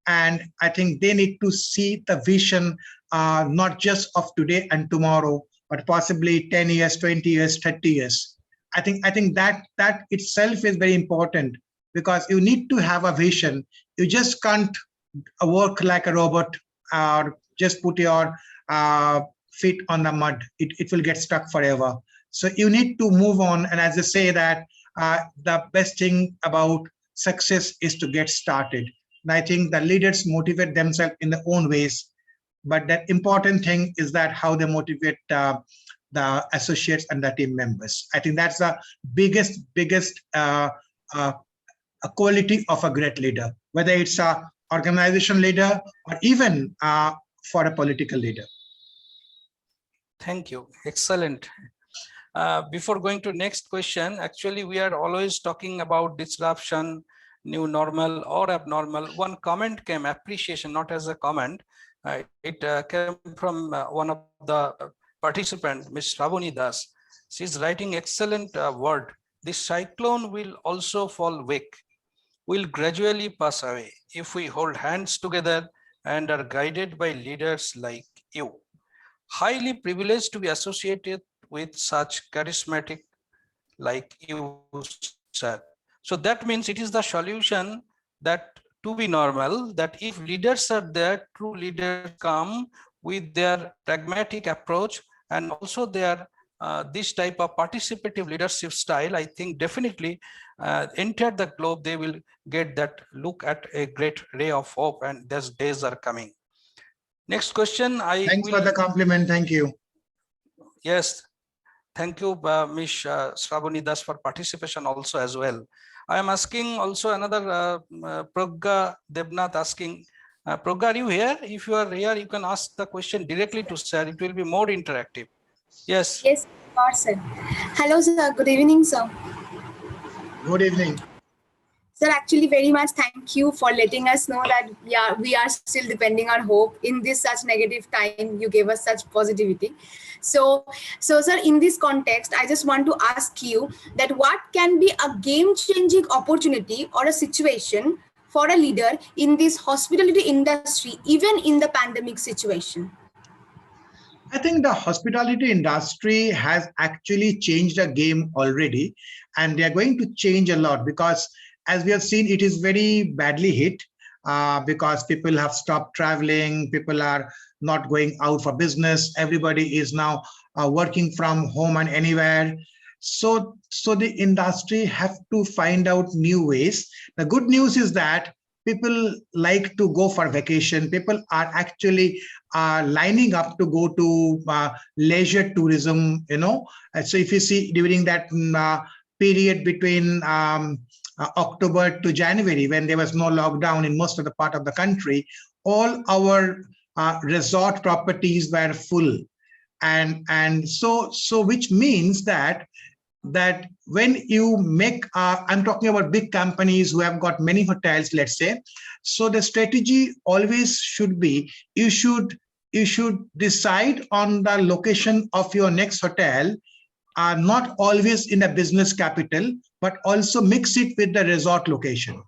And I think they need to see the vision, not just of today and tomorrow, but possibly 10 years, 20 years, 30 years. I think that itself is very important, because you need to have a vision. You just can't work like a robot or just put your feet on the mud. It will get stuck forever. So you need to move on. And as I say that the best thing about success is to get started. And I think the leaders motivate themselves in their own ways, but the important thing is that how they motivate the associates and the team members. I think that's the biggest quality of a great leader, whether it's a organization leader or even for a political leader. Thank you. Excellent. Before going to next question, actually, we are always talking about disruption, new normal or abnormal. One comment came, appreciation, not as a comment. It came from one of the participants, Ms. Shravani Das. She's writing excellent word. This cyclone will also fall weak, will gradually pass away if we hold hands together and are guided by leaders like you. Highly privileged to be associated with such charismatic like you, sir. So that means it is the solution that to be normal, that if leaders are there, true leaders come with their pragmatic approach and also their this type of participative leadership style, I think definitely enter the globe, they will get that look at a great ray of hope, and those days are coming. Next question. Thanks for the compliment. Thank you. Yes. Thank you, Ms. Shravani Das, for participation also as well. I am asking also another Pragya Debnath asking, Pragya, are you here? If you are here, you can ask the question directly to sir. It will be more interactive. Yes. Yes, sir. Hello, sir. Good evening, sir. Good evening. Sir, actually, very much thank you for letting us know that we are still depending on hope in this such negative time. You gave us such positivity. So, sir, in this context, I just want to ask you that what can be a game-changing opportunity or a situation for a leader in this hospitality industry, even in the pandemic situation? I think the hospitality industry has actually changed the game already, and they are going to change a lot because, as we have seen, it is very badly hit because people have stopped traveling, people are not going out for business, everybody is now working from home and anywhere. So the industry have to find out new ways. The good news is that people like to go for vacation. People are actually lining up to go to leisure tourism, So if you see during that period between October to January, when there was no lockdown in most of the part of the country, all our resort properties were full. And so which means that when you make, I'm talking about big companies who have got many hotels, let's say, so the strategy always should be, you should decide on the location of your next hotel, not always in a business capital, but also mix it with the resort location.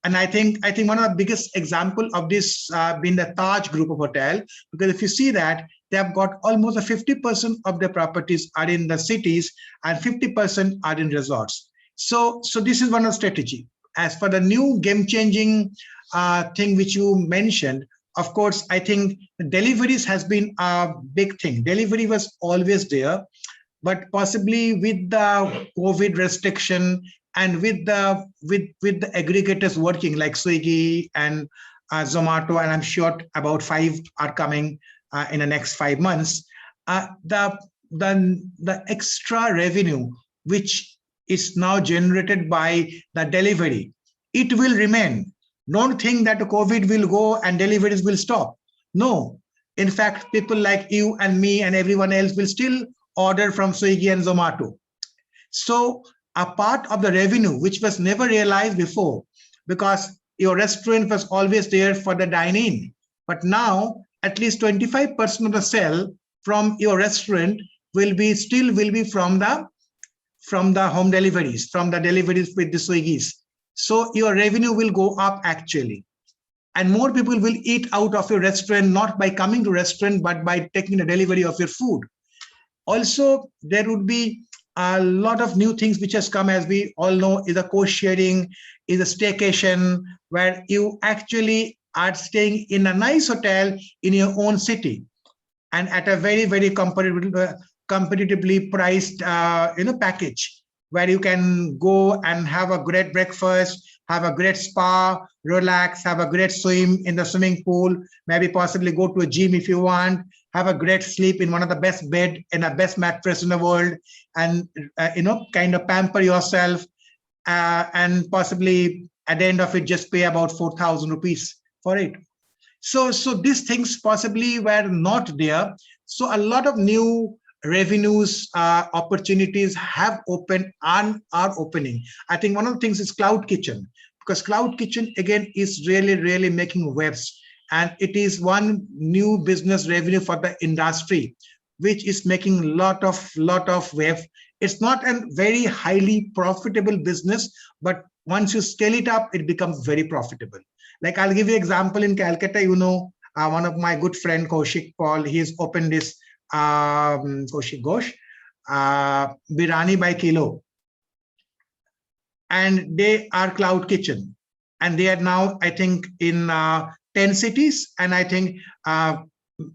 And I think one of the biggest example of this being the Taj group of hotel, because if you see that, they have got almost 50% of their properties are in the cities and 50% are in resorts. So this is one of the strategy. As for the new game-changing thing which you mentioned, of course, I think deliveries has been a big thing. Delivery was always there, but possibly with the COVID restriction and with the aggregators working like Swiggy and Zomato, and I'm sure about 5 are coming in the next 5 months, the extra revenue which is now generated by the delivery, it will remain. Don't think that the COVID will go and deliveries will stop. No, in fact, people like you and me and everyone else will still order from Swiggy and Zomato. So a part of the revenue which was never realized before, because your restaurant was always there for the dine-in, but now at least 25% of the sale from your restaurant will be from the home deliveries, from the deliveries with the Swiggies. So your revenue will go up actually. And more people will eat out of your restaurant, not by coming to restaurant, but by taking the delivery of your food. Also, there would be a lot of new things which has come, as we all know, is a co-sharing, is a staycation, where you actually are staying in a nice hotel in your own city and at a very, very competitively priced package, where you can go and have a great breakfast, have a great spa, relax, have a great swim in the swimming pool, maybe possibly go to a gym if you want, have a great sleep in one of the best bed and a best mattress in the world, and kind of pamper yourself, and possibly at the end of it just pay about 4,000 rupees for it. So these things possibly were not there. So a lot of new revenues, opportunities have opened and are opening. I think one of the things is cloud kitchen, because cloud kitchen again is really making waves, and it is one new business revenue for the industry, which is making lot of wave. It's not a very highly profitable business, but once you scale it up, it becomes very profitable. Like I'll give you an example in Calcutta, one of my good friend Kaushik Paul, he's opened this Kaushik Ghosh, Birani by Kilo, and they are cloud kitchen, and they are now, I think, in 10 cities, and I think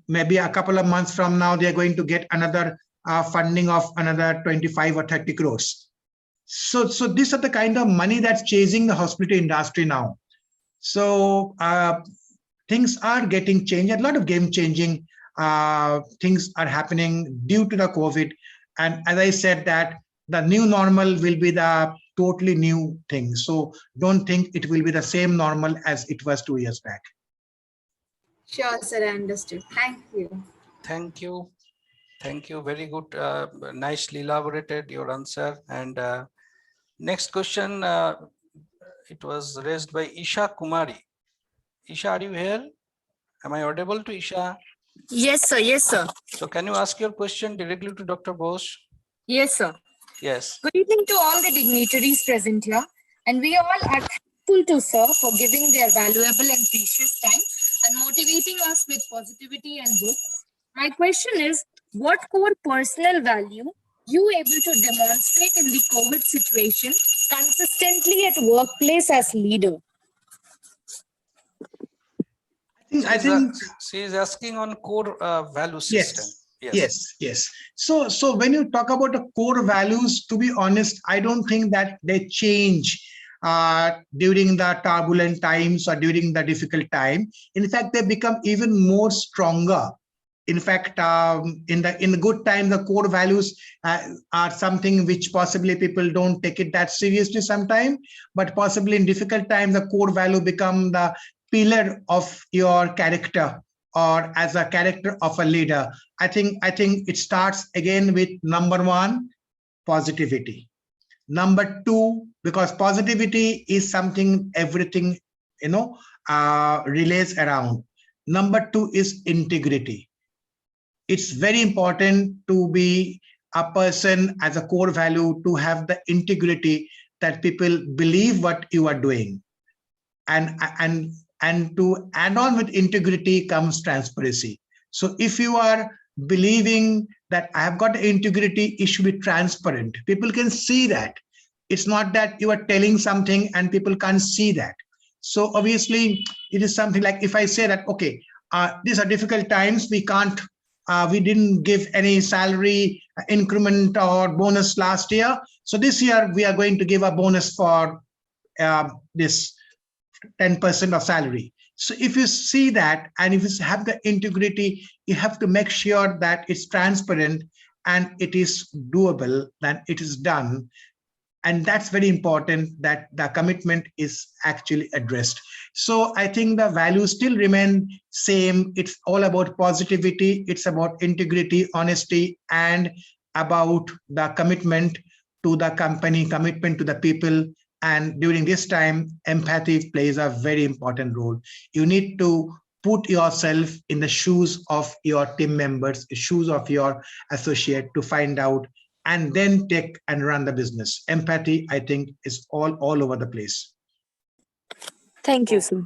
maybe a couple of months from now they are going to get another funding of another 25 or 30 crores. So these are the kind of money that's chasing the hospitality industry now. So things are getting changed. A lot of game-changing things are happening due to the COVID. And as I said, that the new normal will be the totally new thing. So don't think it will be the same normal as it was 2 years back. Sure, sir, I understood. Thank you. Thank you. Thank you. Very good. Nicely elaborated your answer. And next question it was raised by Isha Kumari. Isha, are you here? Am I audible to Isha? Yes, sir. Yes, sir. So can you ask your question directly to Dr. Bose? Yes, sir. Yes. Good evening to all the dignitaries present here. And we all are thankful to sir for giving their valuable and precious time and motivating us with positivity and hope. My question is, what core personal value you able to demonstrate in the COVID situation consistently at workplace as leader? I think she is asking on core value system. Yes. So when you talk about the core values, to be honest, I don't think that they change during the turbulent times or during the difficult time. In fact, they become even more stronger. In fact, in the good time, the core values are something which possibly people don't take it that seriously sometimes, but possibly in difficult times, the core value become the pillar of your character or as a character of a leader. I think it starts again with number one, positivity. Number two, because positivity is something everything relays around. Number two is integrity. It's very important to be a person as a core value to have the integrity that people believe what you are doing. And to add on with integrity comes transparency. So if you are believing that I have got integrity, it should be transparent. People can see that. It's not that you are telling something and people can't see that. So obviously it is something like if I say that, okay, these are difficult times, we didn't give any salary increment or bonus last year. So this year we are going to give a bonus for this 10% of salary. So if you see that and if you have the integrity, you have to make sure that it's transparent and it is doable, that it is done. And that's very important that the commitment is actually addressed. So I think the values still remain same. It's all about positivity. It's about integrity, honesty, and about the commitment to the company, commitment to the people. And during this time, empathy plays a very important role. You need to put yourself in the shoes of your team members, shoes of your associate to find out and then take and run the business. Empathy, I think, is all over the place. Thank you, sir.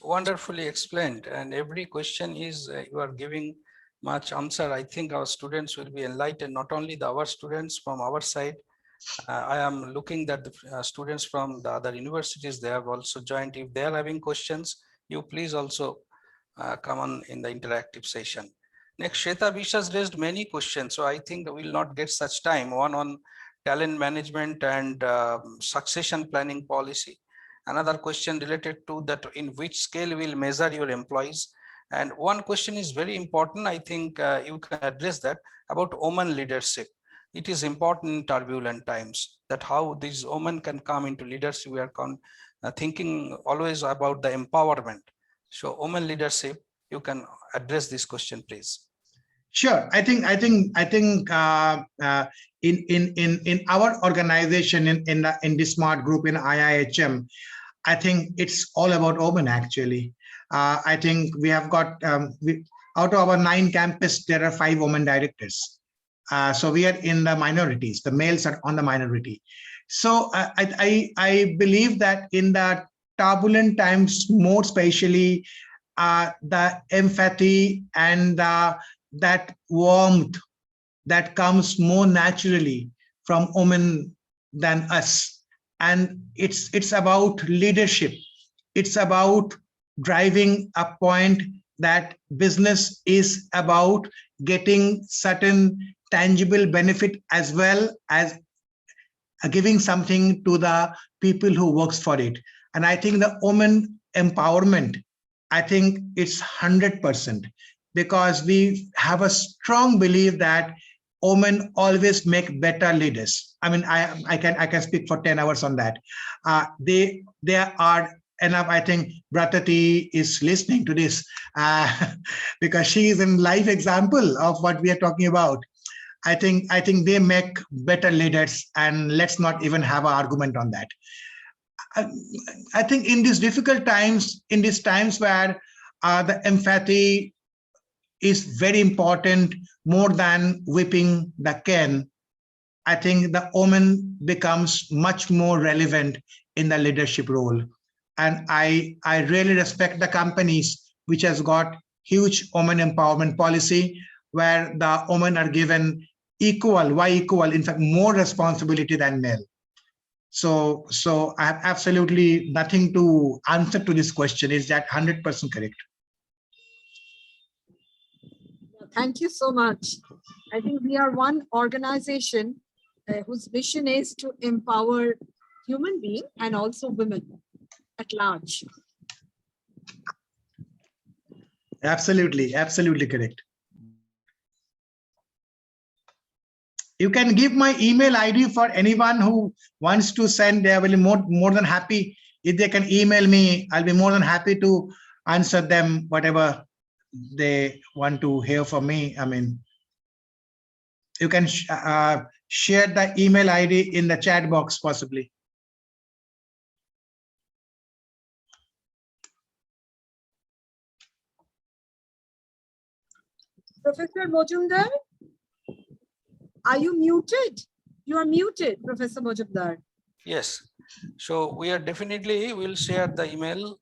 Wonderfully explained. And every question is you are giving much answer. I think our students will be enlightened, not only our students from our side. I am looking that the students from the other universities, they have also joined. If they are having questions, you please also come on in the interactive session. Next, Shweta Bish has raised many questions, so I think we will not get such time. One on talent management and succession planning policy. Another question related to that, in which scale will measure your employees. And one question is very important. I think you can address that about women leadership. It is important in turbulent times that how these women can come into leadership. We are thinking always about the empowerment. So women leadership, you can address this question, please. Sure. I think in our organization in the Smart Group in IIHM, I think it's all about women actually. I think we have got out of our 9 campuses, there are 5 women directors. So we are in the minorities. The males are on the minority. So I believe that in the turbulent times, more especially, the empathy and that warmth that comes more naturally from women than us. And it's about leadership. It's about driving a point that business is about getting certain tangible benefit as well as giving something to the people who works for it. And I think the women empowerment, I think it's 100%, because we have a strong belief that women always make better leaders. I mean, I can speak for 10 hours on that. They are enough. I think Bratati is listening to this because she is a live example of what we are talking about. I think they make better leaders, and let's not even have an argument on that. I think in these difficult times, in these times where the empathy is very important, more than whipping the can, I think the woman becomes much more relevant in the leadership role. And I really respect the companies which has got huge women empowerment policy, where the women are given equal, in fact, more responsibility than male. So I have absolutely nothing to answer to this question. Is that 100% correct? Thank you so much. I think we are one organization whose mission is to empower human beings and also women at large. Absolutely, absolutely correct. You can give my email ID for anyone who wants to send. They will be more than happy if they can email me. I'll be more than happy to answer them whatever they want to hear from me. I mean, you can share the email ID in the chat box possibly. Professor Mojumdar, are you muted? You are muted, Professor Mojumdar. Yes. So we are definitely will share the email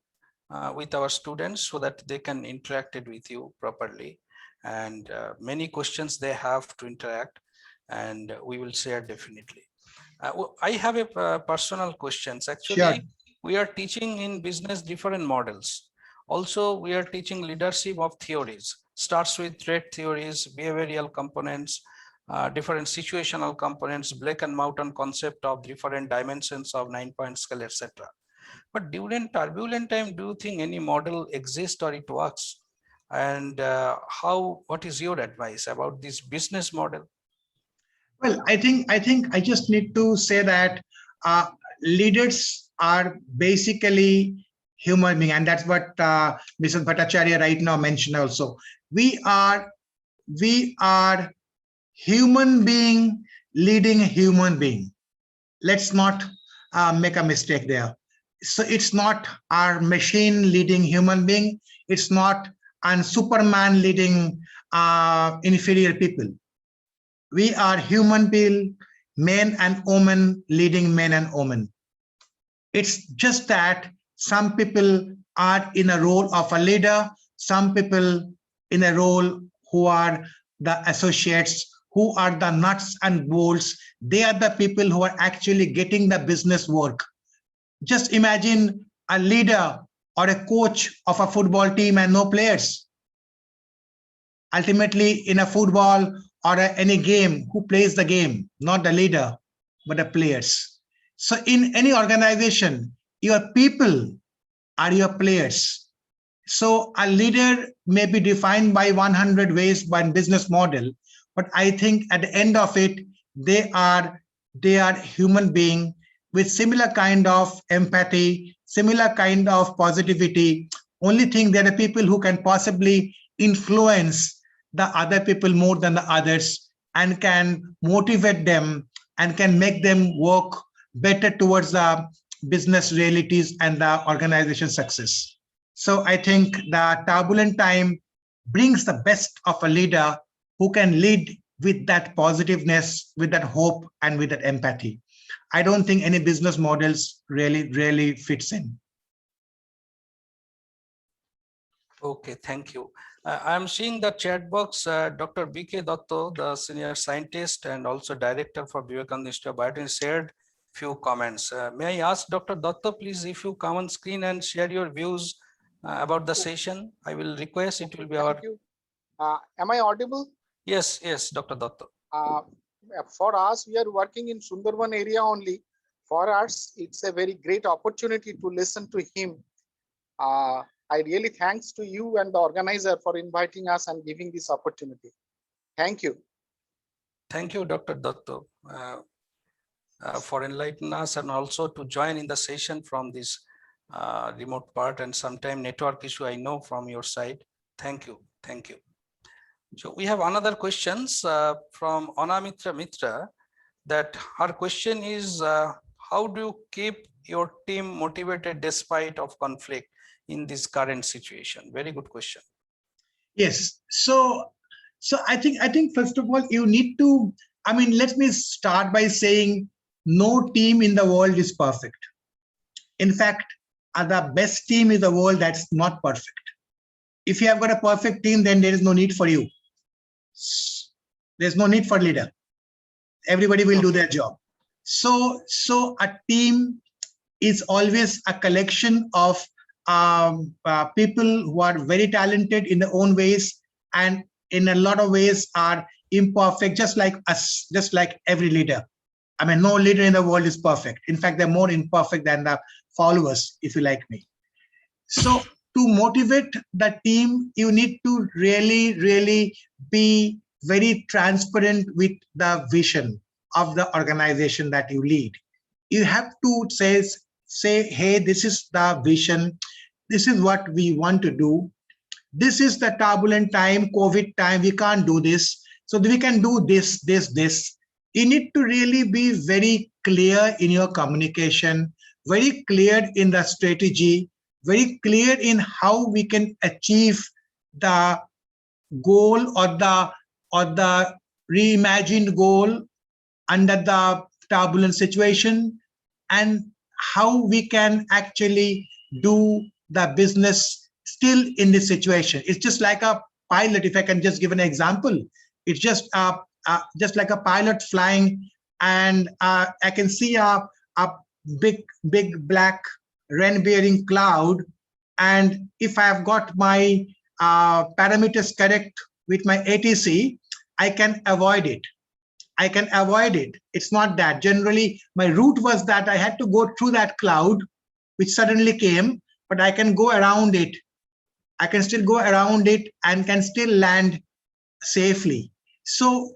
with our students so that they can interact it with you properly. And many questions they have to interact, and we will share definitely. I have a personal questions. Actually, Sure. We are teaching in business different models. Also, we are teaching leadership of theories. Starts with threat theories, behavioral components, different situational components, Black and Mountain concept of different dimensions of 9-point scale, etc. But during turbulent time, do you think any model exists or it works? And what is your advice about this business model? Well, I think I just need to say that leaders are basically human being, and that's what Mrs. Bhattacharya right now mentioned also. We are human being leading a human being. Let's not make a mistake there. So it's not our machine leading human being. It's not a Superman leading inferior people. We are human beings, men and women leading men and women. It's just that some people are in a role of a leader, some people in a role who are the associates, who are the nuts and bolts. They are the people who are actually getting the business work. Just imagine a leader or a coach of a football team and no players. Ultimately, in a football or any game, who plays the game? Not the leader, but the players. So in any organization, your people are your players. So a leader may be defined by 100 ways by business model, but I think at the end of it, they are human being with similar kind of empathy, similar kind of positivity. Only thing, they're the people who can possibly influence the other people more than the others and can motivate them and can make them work better towards the business realities and the organization success. So I think the turbulent time brings the best of a leader who can lead with that positiveness, with that hope, and with that empathy. I don't think any business models really fits in. Okay, thank you. I'm seeing the chat box, Dr. B.K. Datto, the senior scientist and also director for Vivekananda Institute of Biotechnology, shared few comments. May I ask Dr. Datto, please, if you come on screen and share your views about the session? I will request. It will be our. Thank you. Am I audible? Yes, Dr. Datto. For us, we are working in Sundarban area only. For us, it's a very great opportunity to listen to him. I really thanks to you and the organizer for inviting us and giving this opportunity. Thank you. Thank you, Dr. Datto, for enlightening us and also to join in the session from this remote part and sometime network issue I know from your side. Thank you. So we have another questions from Anamitra Mitra, that her question is, how do you keep your team motivated despite of conflict in this current situation? Very good question. Yes. So I think first of all, you need to, let me start by saying no team in the world is perfect. In fact, the best team in the world that's not perfect. If you have got a perfect team, then there is no need for you. There's no need for leader. Everybody will do their job. So a team is always a collection of people who are very talented in their own ways, and in a lot of ways are imperfect, just like us, just like every leader. No leader in the world is perfect. In fact, they're more imperfect than the followers, if you like me. So to motivate the team, you need to really be very transparent with the vision of the organization that you lead. You have to say, hey, this is the vision. This is what we want to do. This is the turbulent time, COVID time. We can't do this. So we can do this. You need to really be very clear in your communication, very clear in the strategy, very clear in how we can achieve the goal or the reimagined goal under the turbulent situation, and how we can actually do the business still in this situation. It's just like a pilot, if I can just give an example. It's just like a pilot flying, and I can see a big black rain-bearing cloud, and if I have got my parameters correct with my ATC, I can avoid it. It's not that. Generally, my route was that I had to go through that cloud, which suddenly came, but I can go around it. I can still go around it and can still land safely. So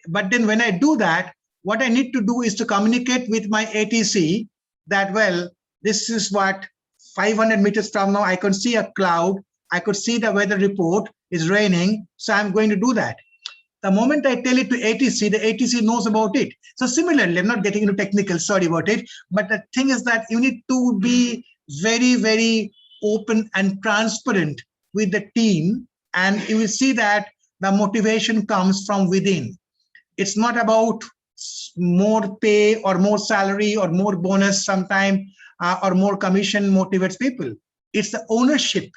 but then when I do that, what I need to do is to communicate with my ATC that, well, this is what 500 meters from now, I can see a cloud. I could see the weather report is raining. So I'm going to do that. The moment I tell it to ATC, the ATC knows about it. So similarly, I'm not getting into technical, sorry about it. But the thing is that you need to be very open and transparent with the team. And you will see that the motivation comes from within. It's not about more pay or more salary or more bonus sometime or more commission motivates people. It's the ownership,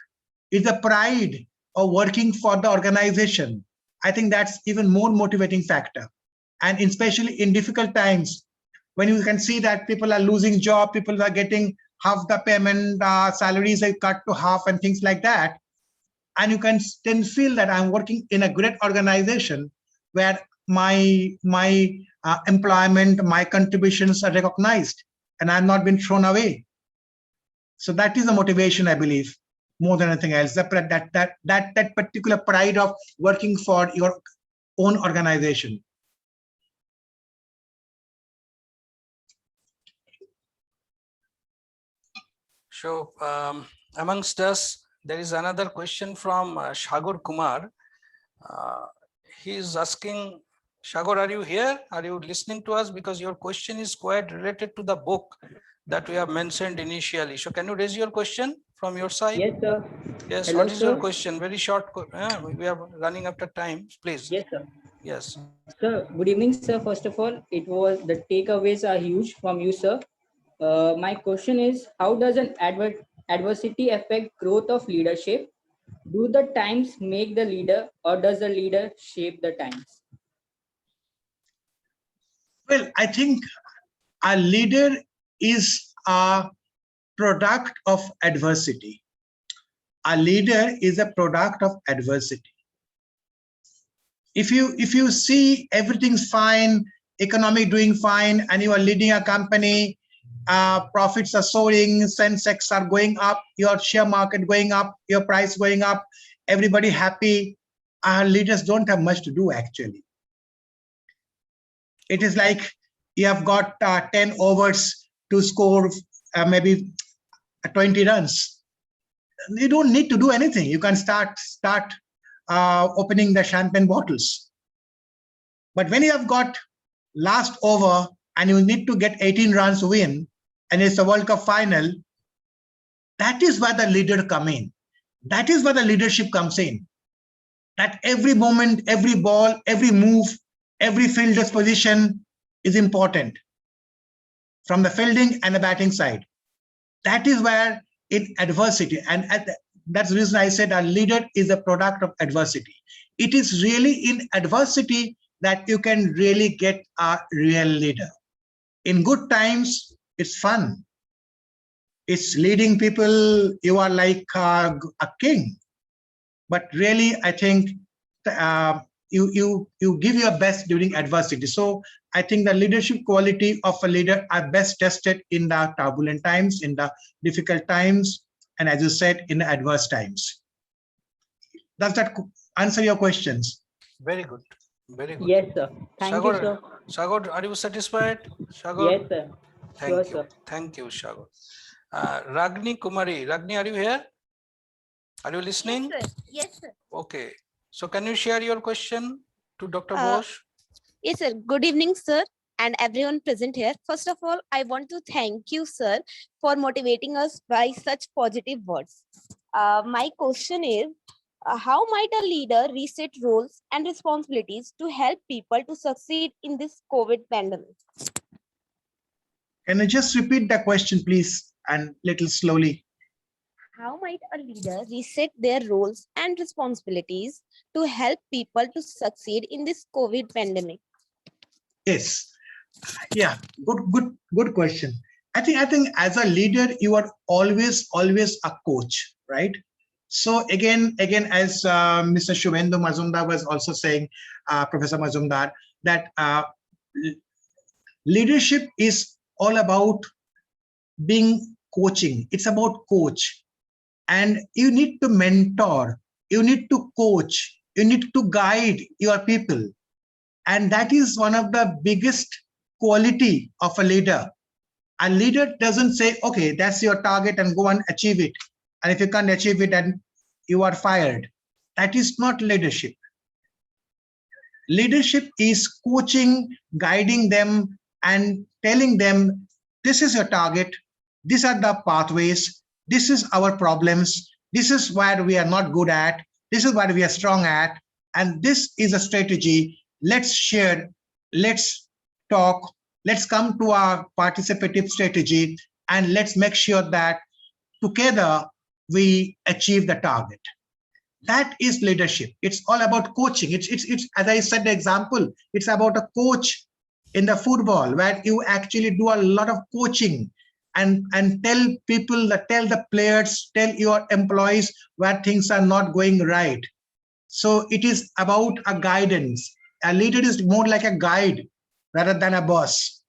it's the pride of working for the organization. I think that's even more motivating factor. And especially in difficult times, when you can see that people are losing job, people are getting half the payment, salaries are cut to half and things like that. And you can then feel that I'm working in a great organization where my employment, my contributions are recognized and I'm not been thrown away. So that is the motivation, I believe, more than anything else. That particular pride of working for your own organization. So amongst us, there is another question from Shagor Kumar. He is asking, Shagor, are you here? Are you listening to us? Because your question is quite related to the book that we have mentioned initially. So can you raise your question from your side? Yes, sir. Yes, Hello, what is your sir. question? Very short. We are running after time, please. Yes, sir. Yes. Sir, good evening, sir. First of all, the takeaways are huge from you, sir. My question is, how does an adversity affect growth of leadership? Do the times make the leader, or does the leader shape the times? Well, I think a leader is a product of adversity. A leader is a product of adversity. If you see everything's fine, economy doing fine, and you are leading a company, profits are soaring, Sensex are going up, your share market going up, your price going up, everybody happy, leaders don't have much to do actually. It is like you have got 10 overs to score maybe 20 runs. You don't need to do anything. You can start opening the champagne bottles. But when you have got last over and you need to get 18 runs to win, and it's a World Cup final, that is where the leader come in. That is where the leadership comes in. That every moment, every ball, every move, every fielder's position is important from the fielding and the batting side. That is where in adversity, and that's the reason I said a leader is a product of adversity. It is really in adversity that you can really get a real leader. In good times, it's fun. It's leading people, you are like a king. But really, I think you give your best during adversity. So I think the leadership quality of a leader are best tested in the turbulent times, in the difficult times, and as you said, in the adverse times. Does that answer your questions? Very good. Very good. Yes, sir. Thank you, sir. Shagor, are you satisfied? Shagor? Yes, sir. Thank Sure, you. sir. Thank you, Shagor. Ragni Kumari. Ragni, are you here? Are you listening? Yes, sir. Yes, sir. Okay. So can you share your question to Dr. Bose? Yes, sir. Good evening, sir, and everyone present here. First of all, I want to thank you, sir, for motivating us by such positive words. My question is, how might a leader reset roles and responsibilities to help people to succeed in this COVID pandemic? Can you just repeat the question, please, and little slowly? How might a leader reset their roles and responsibilities to help people to succeed in this COVID pandemic? Yes. Yeah, good question. I think as a leader, you are always a coach, right? So again, as Mr. Shubhendu Mazumdar was also saying, Professor Mazumdar, that leadership is all about being coaching. It's about coach, and you need to mentor, you need to coach, you need to guide your people, and that is one of the biggest quality of a leader. A leader doesn't say, okay, that's your target and go and achieve it. And if you can't achieve it, then you are fired. That is not leadership. Leadership is coaching, guiding them, and telling them, this is your target, these are the pathways, this is our problems, this is where we are not good at, this is where we are strong at, and this is a strategy. Let's share, let's talk, let's come to our participative strategy, and let's make sure that together we achieve the target. That is leadership. It's all about coaching. It's as I said, the example, it's about a coach in the football where you actually do a lot of coaching and tell people, tell the players, tell your employees where things are not going right. So it is about a guidance. A leader is more like a guide rather than a boss.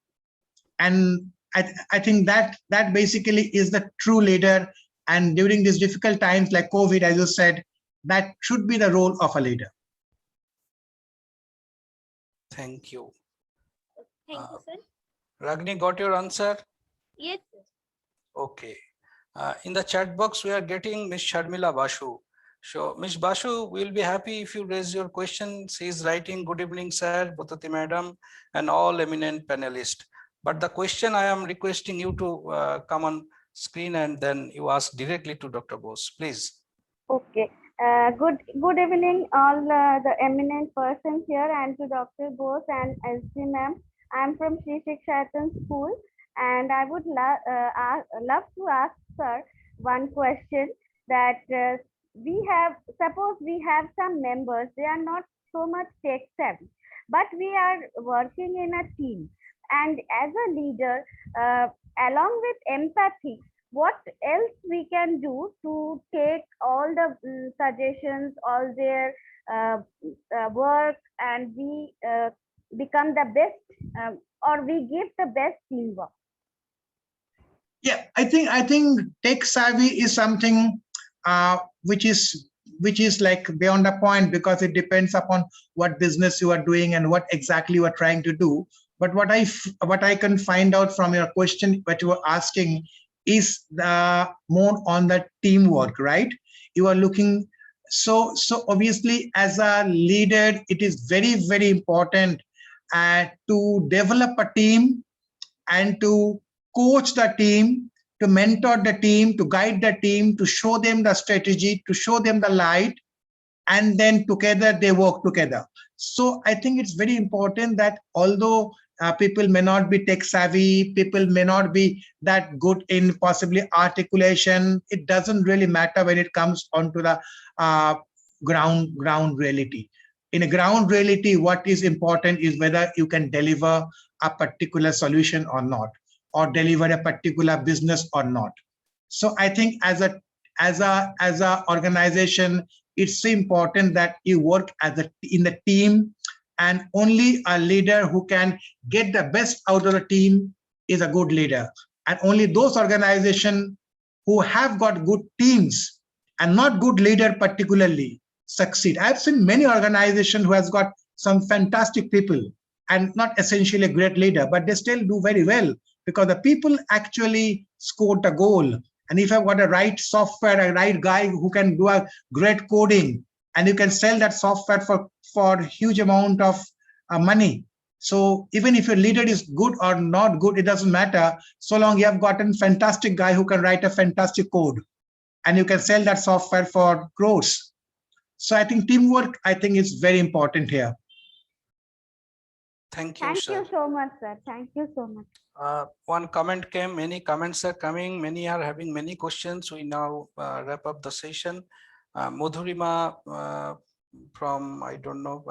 And I think that basically is the true leader. And during these difficult times like COVID, as you said, that should be the role of a leader. Thank you. Thank you, sir. Ragni, got your answer? Yes, sir. Okay. In the chat box, we are getting Ms. Sharmila Basu. So, Ms. Basu, we'll be happy if you raise your question. She is writing, good evening, sir, Bhatati madam, and all eminent panelists. But the question I am requesting you to come on screen and then you ask directly to Dr. Bose, please. Okay. Good evening, all the eminent persons here, and to Dr. Bose and SG ma'am. I'm from Sri Shikshatan School, and I would love to ask sir one question that suppose we have some members, they are not so much tech savvy, but we are working in a team, and as a leader, along with empathy, what else we can do to take all the suggestions, all their work, and we become the best, or we give the best teamwork? Yeah, I think tech savvy is something which is like beyond a point, because it depends upon what business you are doing and what exactly you are trying to do. But what I can find out from your question, what you were asking, is the more on the teamwork, right? You are looking, so obviously as a leader, it is very, very important to develop a team and to coach the team, to mentor the team, to guide the team, to show them the strategy, to show them the light, and then together they work together. So I think it's very important that although people may not be tech savvy, people may not be that good in possibly articulation, it doesn't really matter when it comes onto the ground reality. In a ground reality, what is important is whether you can deliver a particular solution or not, or deliver a particular business or not. So I think as a organization, it's so important that you work in the team, and only a leader who can get the best out of the team is a good leader. And only those organizations who have got good teams and not good leader particularly succeed. I've seen many organizations who has got some fantastic people and not essentially a great leader, but they still do very well because the people actually scored the goal. And if I've got a right software, a right guy who can do a great coding, and you can sell that software for huge amount of money. So even if your leader is good or not good, it doesn't matter, so long you have gotten fantastic guy who can write a fantastic code, and you can sell that software for crores. So I think teamwork, I think, is very important here. Thank you, Thank sir. you so much, sir. Thank you so much. One comment came, many comments are coming, many are having many questions. We now wrap up the session. Madhurima from, I don't know,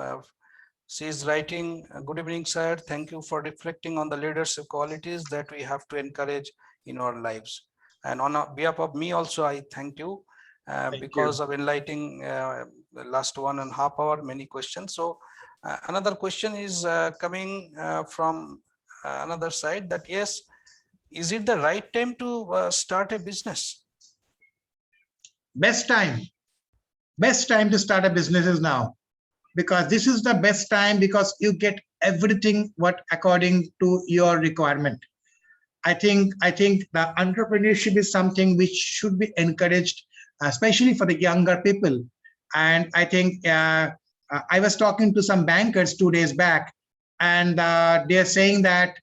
she is writing, good evening, sir. Thank you for reflecting on the leadership qualities that we have to encourage in our lives. And on behalf of me also, I thank you because of enlightening the last 1.5 hours, many questions. So another question is coming from another side, that yes, is it the right time to start a business? Best time to start a business is now, because this is the best time, because you get everything what according to your requirement. I think the entrepreneurship is something which should be encouraged, especially for the younger people. And I think I was talking to some bankers 2 days back, and they're saying that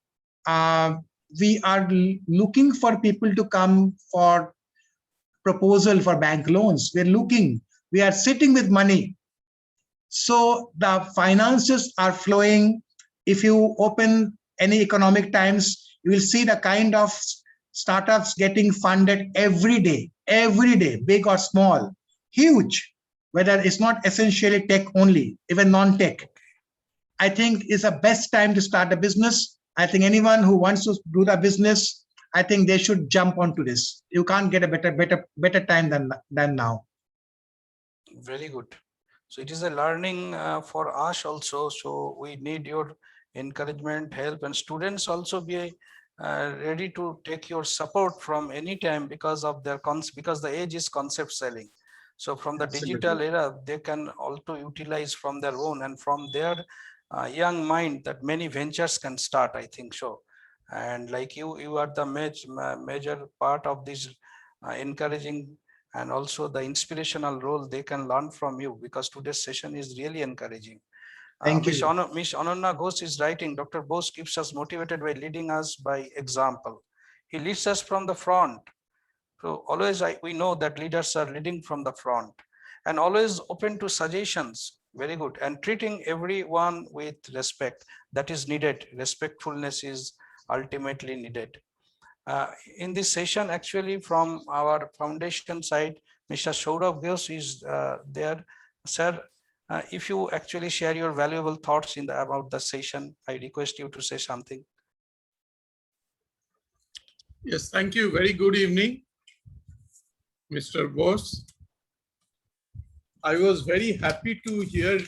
we are looking for people to come for proposal for bank loans. We are sitting with money. So the finances are flowing. If you open any economic times, you will see the kind of startups getting funded every day, big or small, huge, whether it's not essentially tech only, even non-tech. I think it's the best time to start a business. I think anyone who wants to do the business, I think they should jump onto this. You can't get a better time than now. Very good. So it is a learning for us also. So we need your encouragement, help, and students also be ready to take your support from any time because of their because the age is concept selling. So from the digital era, they can also utilize from their own, and from their young mind that many ventures can start, I think so. And like you are the major part of this encouraging, and also the inspirational role they can learn from you, because today's session is really encouraging. Thank you. Miss Ananya Ghosh is writing, Dr. Bose keeps us motivated by leading us by example. He leads us from the front. So always we know that leaders are leading from the front, and always open to suggestions. Very good. And treating everyone with respect, that is needed. Respectfulness is ultimately needed. In this session, actually, from our foundation side, Mr. Saurav Ghosh is there. Sir, if you actually share your valuable thoughts about the session, I request you to say something. Yes, thank you. Very good evening, Mr. Bose. I was very happy to hear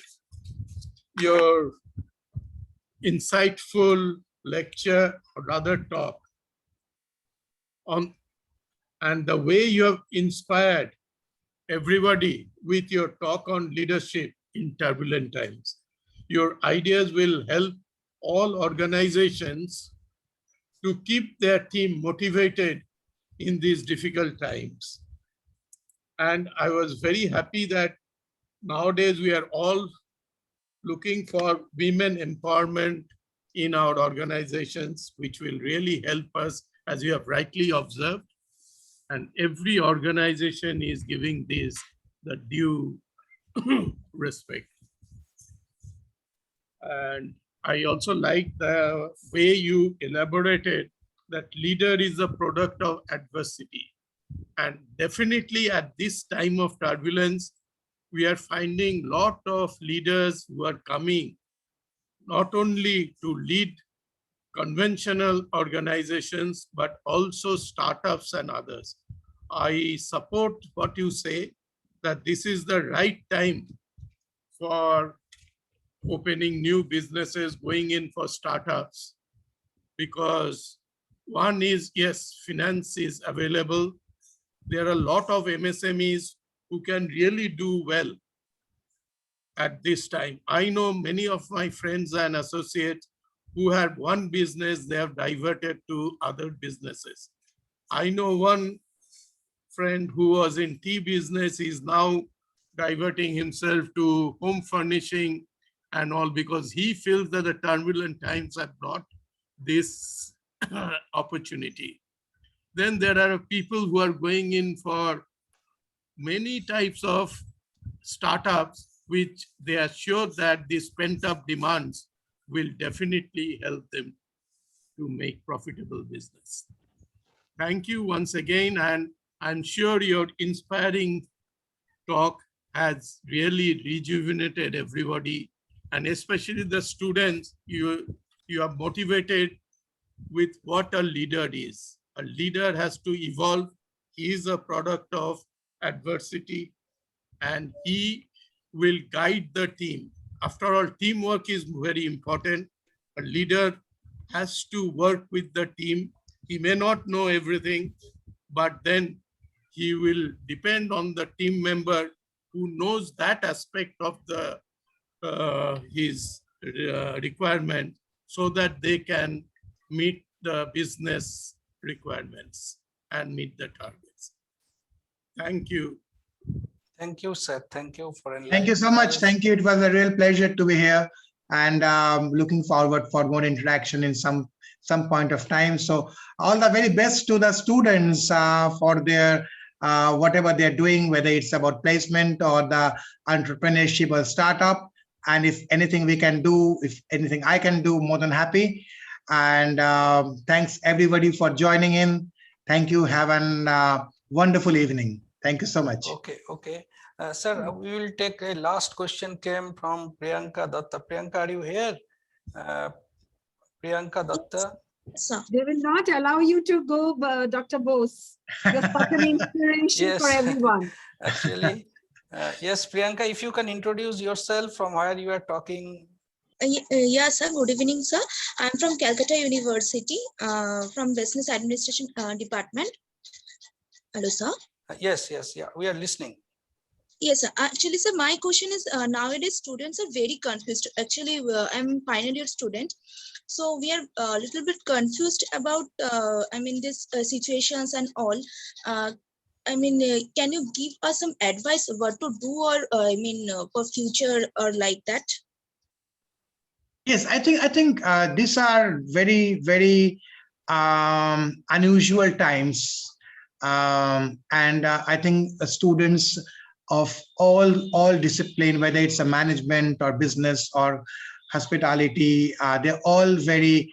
your insightful lecture, or rather talk, on, and the way you have inspired everybody with your talk on leadership in turbulent times. Your ideas will help all organizations to keep their team motivated in these difficult times. And I was very happy that nowadays we are all looking for women empowerment in our organizations, which will really help us as you have rightly observed, and every organization is giving this the due respect. And I also like the way you elaborated that leader is a product of adversity. And definitely at this time of turbulence, we are finding a lot of leaders who are coming not only to lead conventional organizations, but also startups and others. I support what you say, that this is the right time for opening new businesses, going in for startups, because one is, yes, finance is available. There are a lot of MSMEs who can really do well at this time. I know many of my friends and associates who had one business, they have diverted to other businesses. I know one friend who was in tea business is now diverting himself to home furnishing and all, because he feels that the turbulent times have brought this opportunity. Then there are people who are going in for many types of startups, which they are sure that these pent-up demands will definitely help them to make profitable business. Thank you once again, and I'm sure your inspiring talk has really rejuvenated everybody, and especially the students. You are motivated with what a leader is. A leader has to evolve. He is a product of adversity, and he will guide the team. After all, teamwork is very important. A leader has to work with the team. He may not know everything, but then he will depend on the team member who knows that aspect of the his requirement, so that they can meet the business requirements and meet the targets. Thank you. Thank you, sir. Thank you for enlightening. Thank you so much. Thank you. It was a real pleasure to be here, and looking forward for more interaction in some point of time. So all the very best to the students for their whatever they're doing, whether it's about placement or the entrepreneurship or startup. And if anything we can do, if anything I can do, more than happy. And thanks everybody for joining in. Thank you. Have a wonderful evening. Thank you so much. Okay. Sir, we will take a last question came from Priyanka Datta. Priyanka, are you here? Priyanka Datta. They will not allow you to go, Dr. Bose. You're such an inspiration for everyone. Actually, yes, Priyanka, if you can introduce yourself from where you are talking. Yes, sir. Good evening, sir. I'm from Calcutta University, from Business Administration Department. Hello, sir. Yes, yeah, we are listening. Yes, sir. Actually, sir, my question is nowadays students are very confused. Actually, I'm final year student, so we are a little bit confused about this situations and all. Can you give us some advice what to do, or for future or like that? Yes, I think these are very, very unusual times, and I think students of all discipline, whether it's a management or business or hospitality, they're all very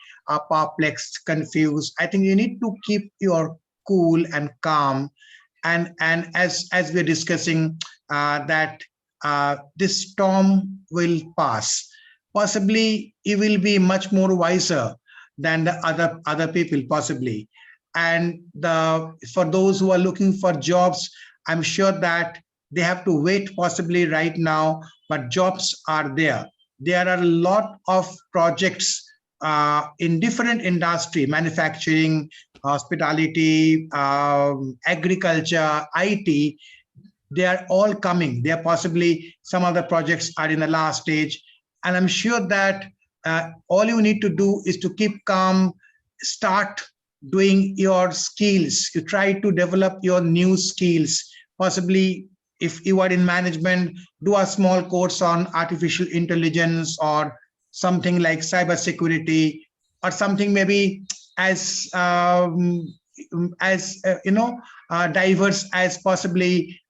perplexed, confused. I think you need to keep your cool and calm, and as we're discussing that this storm will pass. Possibly you will be much more wiser than the other people, possibly. And for those who are looking for jobs, I'm sure that they have to wait possibly right now, but jobs are there. There are a lot of projects in different industry, manufacturing, hospitality, agriculture, IT. They are all coming. They are possibly, some of the projects are in the last stage. And I'm sure that all you need to do is to keep calm, start doing your skills. You try to develop your new skills. Possibly, if you are in management, do a small course on artificial intelligence or something like cybersecurity, or something maybe diverse as possibly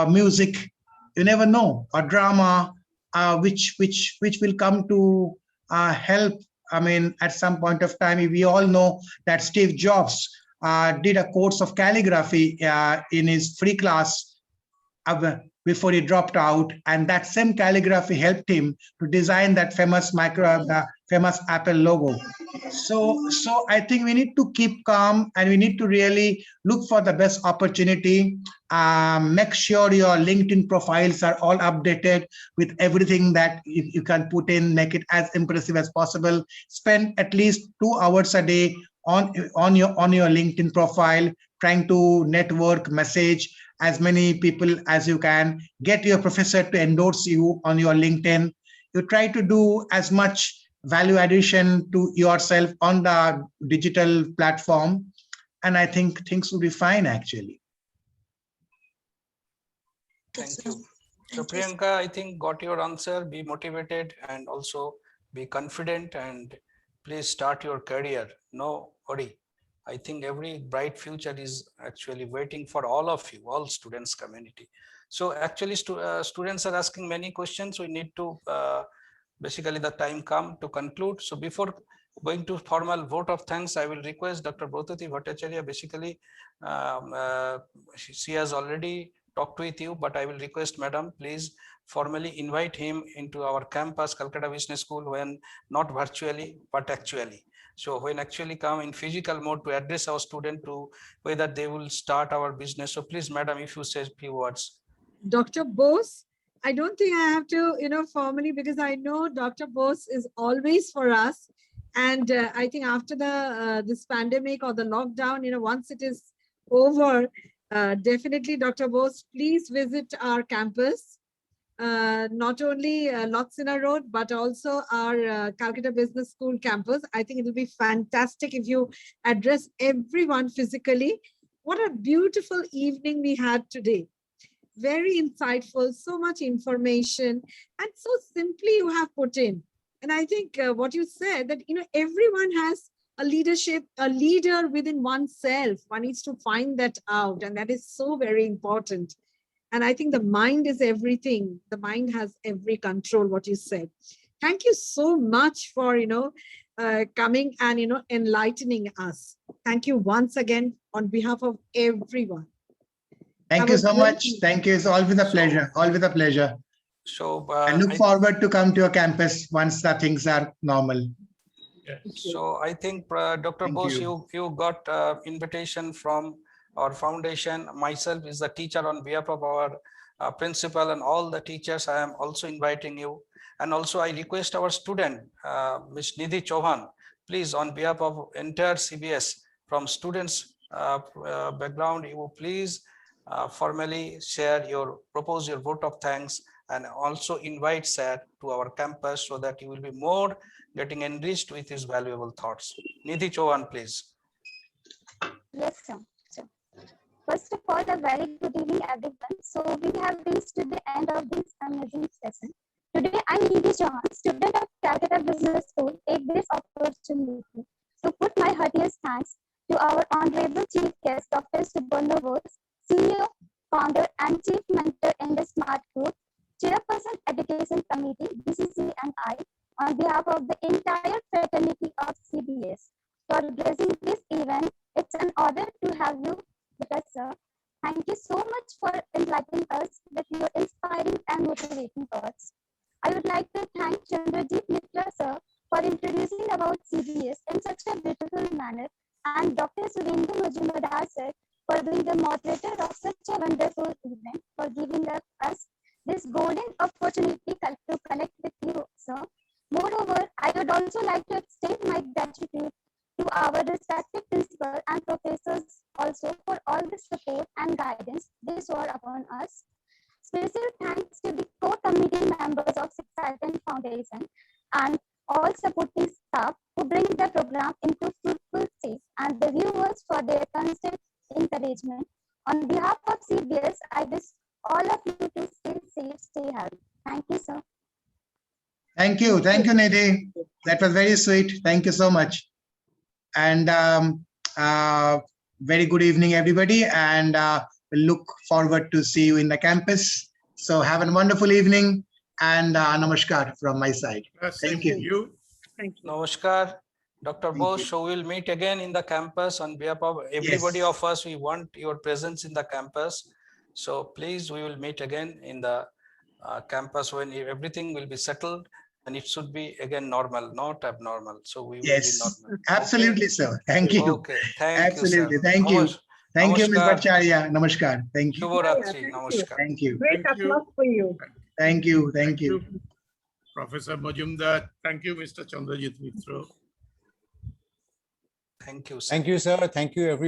music. You never know, or drama, which will come to help. I mean, at some point of time, we all know that Steve Jobs did a course of calligraphy in his free class before he dropped out, and that same calligraphy helped him to design that famous famous Apple logo. So I think we need to keep calm, and we need to really look for the best opportunity. Make sure your LinkedIn profiles are all updated with everything that you can put in. Make it as impressive as possible. Spend at least 2 hours a day on your LinkedIn profile, trying to network, message as many people as you can. Get your professor to endorse you on your LinkedIn. You try to do as much value addition to yourself on the digital platform, and I think things will be fine actually. Thank you. So Priyanka, I think got your answer. Be motivated and also be confident, and please start your career. No worry. I think every bright future is actually waiting for all of you, all students community. So actually students are asking many questions. We need to basically the time come to conclude. So before going to formal vote of thanks, I will request Dr. Brotati Bhattacharya. Basically, she has already talked with you, but I will request Madam, please formally invite him into our campus, Calcutta Business School, when not virtually, but actually. So when actually come in physical mode to address our student to whether they will start our business. So please, Madam, if you say a few words. Dr. Bose, I don't think I have to, formally, because I know Dr. Bose is always for us. And I think after the this pandemic or the lockdown, once it is over, definitely, Dr. Bose, please visit our campus. Not only Lotsina Road, but also our Calcutta Business School campus. I think it will be fantastic if you address everyone physically. What a beautiful evening we had today. Very insightful, so much information, and so simply you have put in. And I think what you said, that everyone has a leader within oneself. One needs to find that out, and that is so very important. And I think the mind is everything. The mind has every control, what you said. Thank you so much for, coming and, enlightening us. Thank you once again on behalf of everyone. Thank you so much. Thank you. It's always a pleasure. Always a pleasure. So I look forward to come to your campus once the things are normal. So I think Dr. Bose, you got invitation from our foundation. Myself is the teacher on behalf of our principal and all the teachers. I am also inviting you. And also I request our student, Ms. Nidhi Chauhan, please on behalf of entire CBS from students background, you please formally propose your vote of thanks and also invite sir to our campus so that you will be more getting enriched with his valuable thoughts. Nidhi Chauhan, please. Yes, sir. First of all, a very good evening, everyone. So we have reached to the end of this amazing session. Today, I, Nidhi Chauhan, student of Calcutta Business School, take this opportunity to put my heartiest thanks to our Honorable Chief Guest, Dr. Subarna Bose, Senior Founder and Chief Mentor in the Smart Group, Chairperson Education Committee, BCC and I, on behalf of the entire fraternity of CBS, for blessing this event. It's an honor to have you with us, sir. Thank you so much for enlightening us with your inspiring and motivating thoughts. I would like to thank Chandrajit Mitra, sir, for introducing about CBS in such a beautiful manner, and Dr. Surendra Majumdar, sir, for being the moderator of such a wonderful event, for giving us this golden opportunity to connect with you, sir. Moreover, I would also like to extend my gratitude to our respective principal and professors also for all the support and guidance they shower upon us. Special thanks to the core committee members of Specialisation Foundation and all supporting staff who bring the program into fruitful stage, and the viewers for their constant encouragement. On behalf of CBS, I wish all of you to stay safe, stay healthy. Thank you, sir. Thank you, Nidhi. That was very sweet. Thank you so much. And very good evening, everybody. And we look forward to see you in the campus. So have a wonderful evening. And namaskar from my side. Thank you. Thank you. Namaskar, Dr. Bose. So we'll meet again in the campus. On behalf of everybody of us, we want your presence in the campus. So please, we will meet again in the campus when everything will be settled, and it should be again normal, not abnormal. So we will be normal. Absolutely, sir. Thank you. Okay, thank you, sir. Absolutely. Thank you. Thank you, Ms. Bhattacharya. Namaskar. Thank you. Shubharatri. Namaskar. Thank you. Great luck for you. Thank you. Thank you. Professor Majumdar. Thank you, Mr. Chandrajit Mitra. Thank you, sir. Thank you, sir. Thank you, everyone.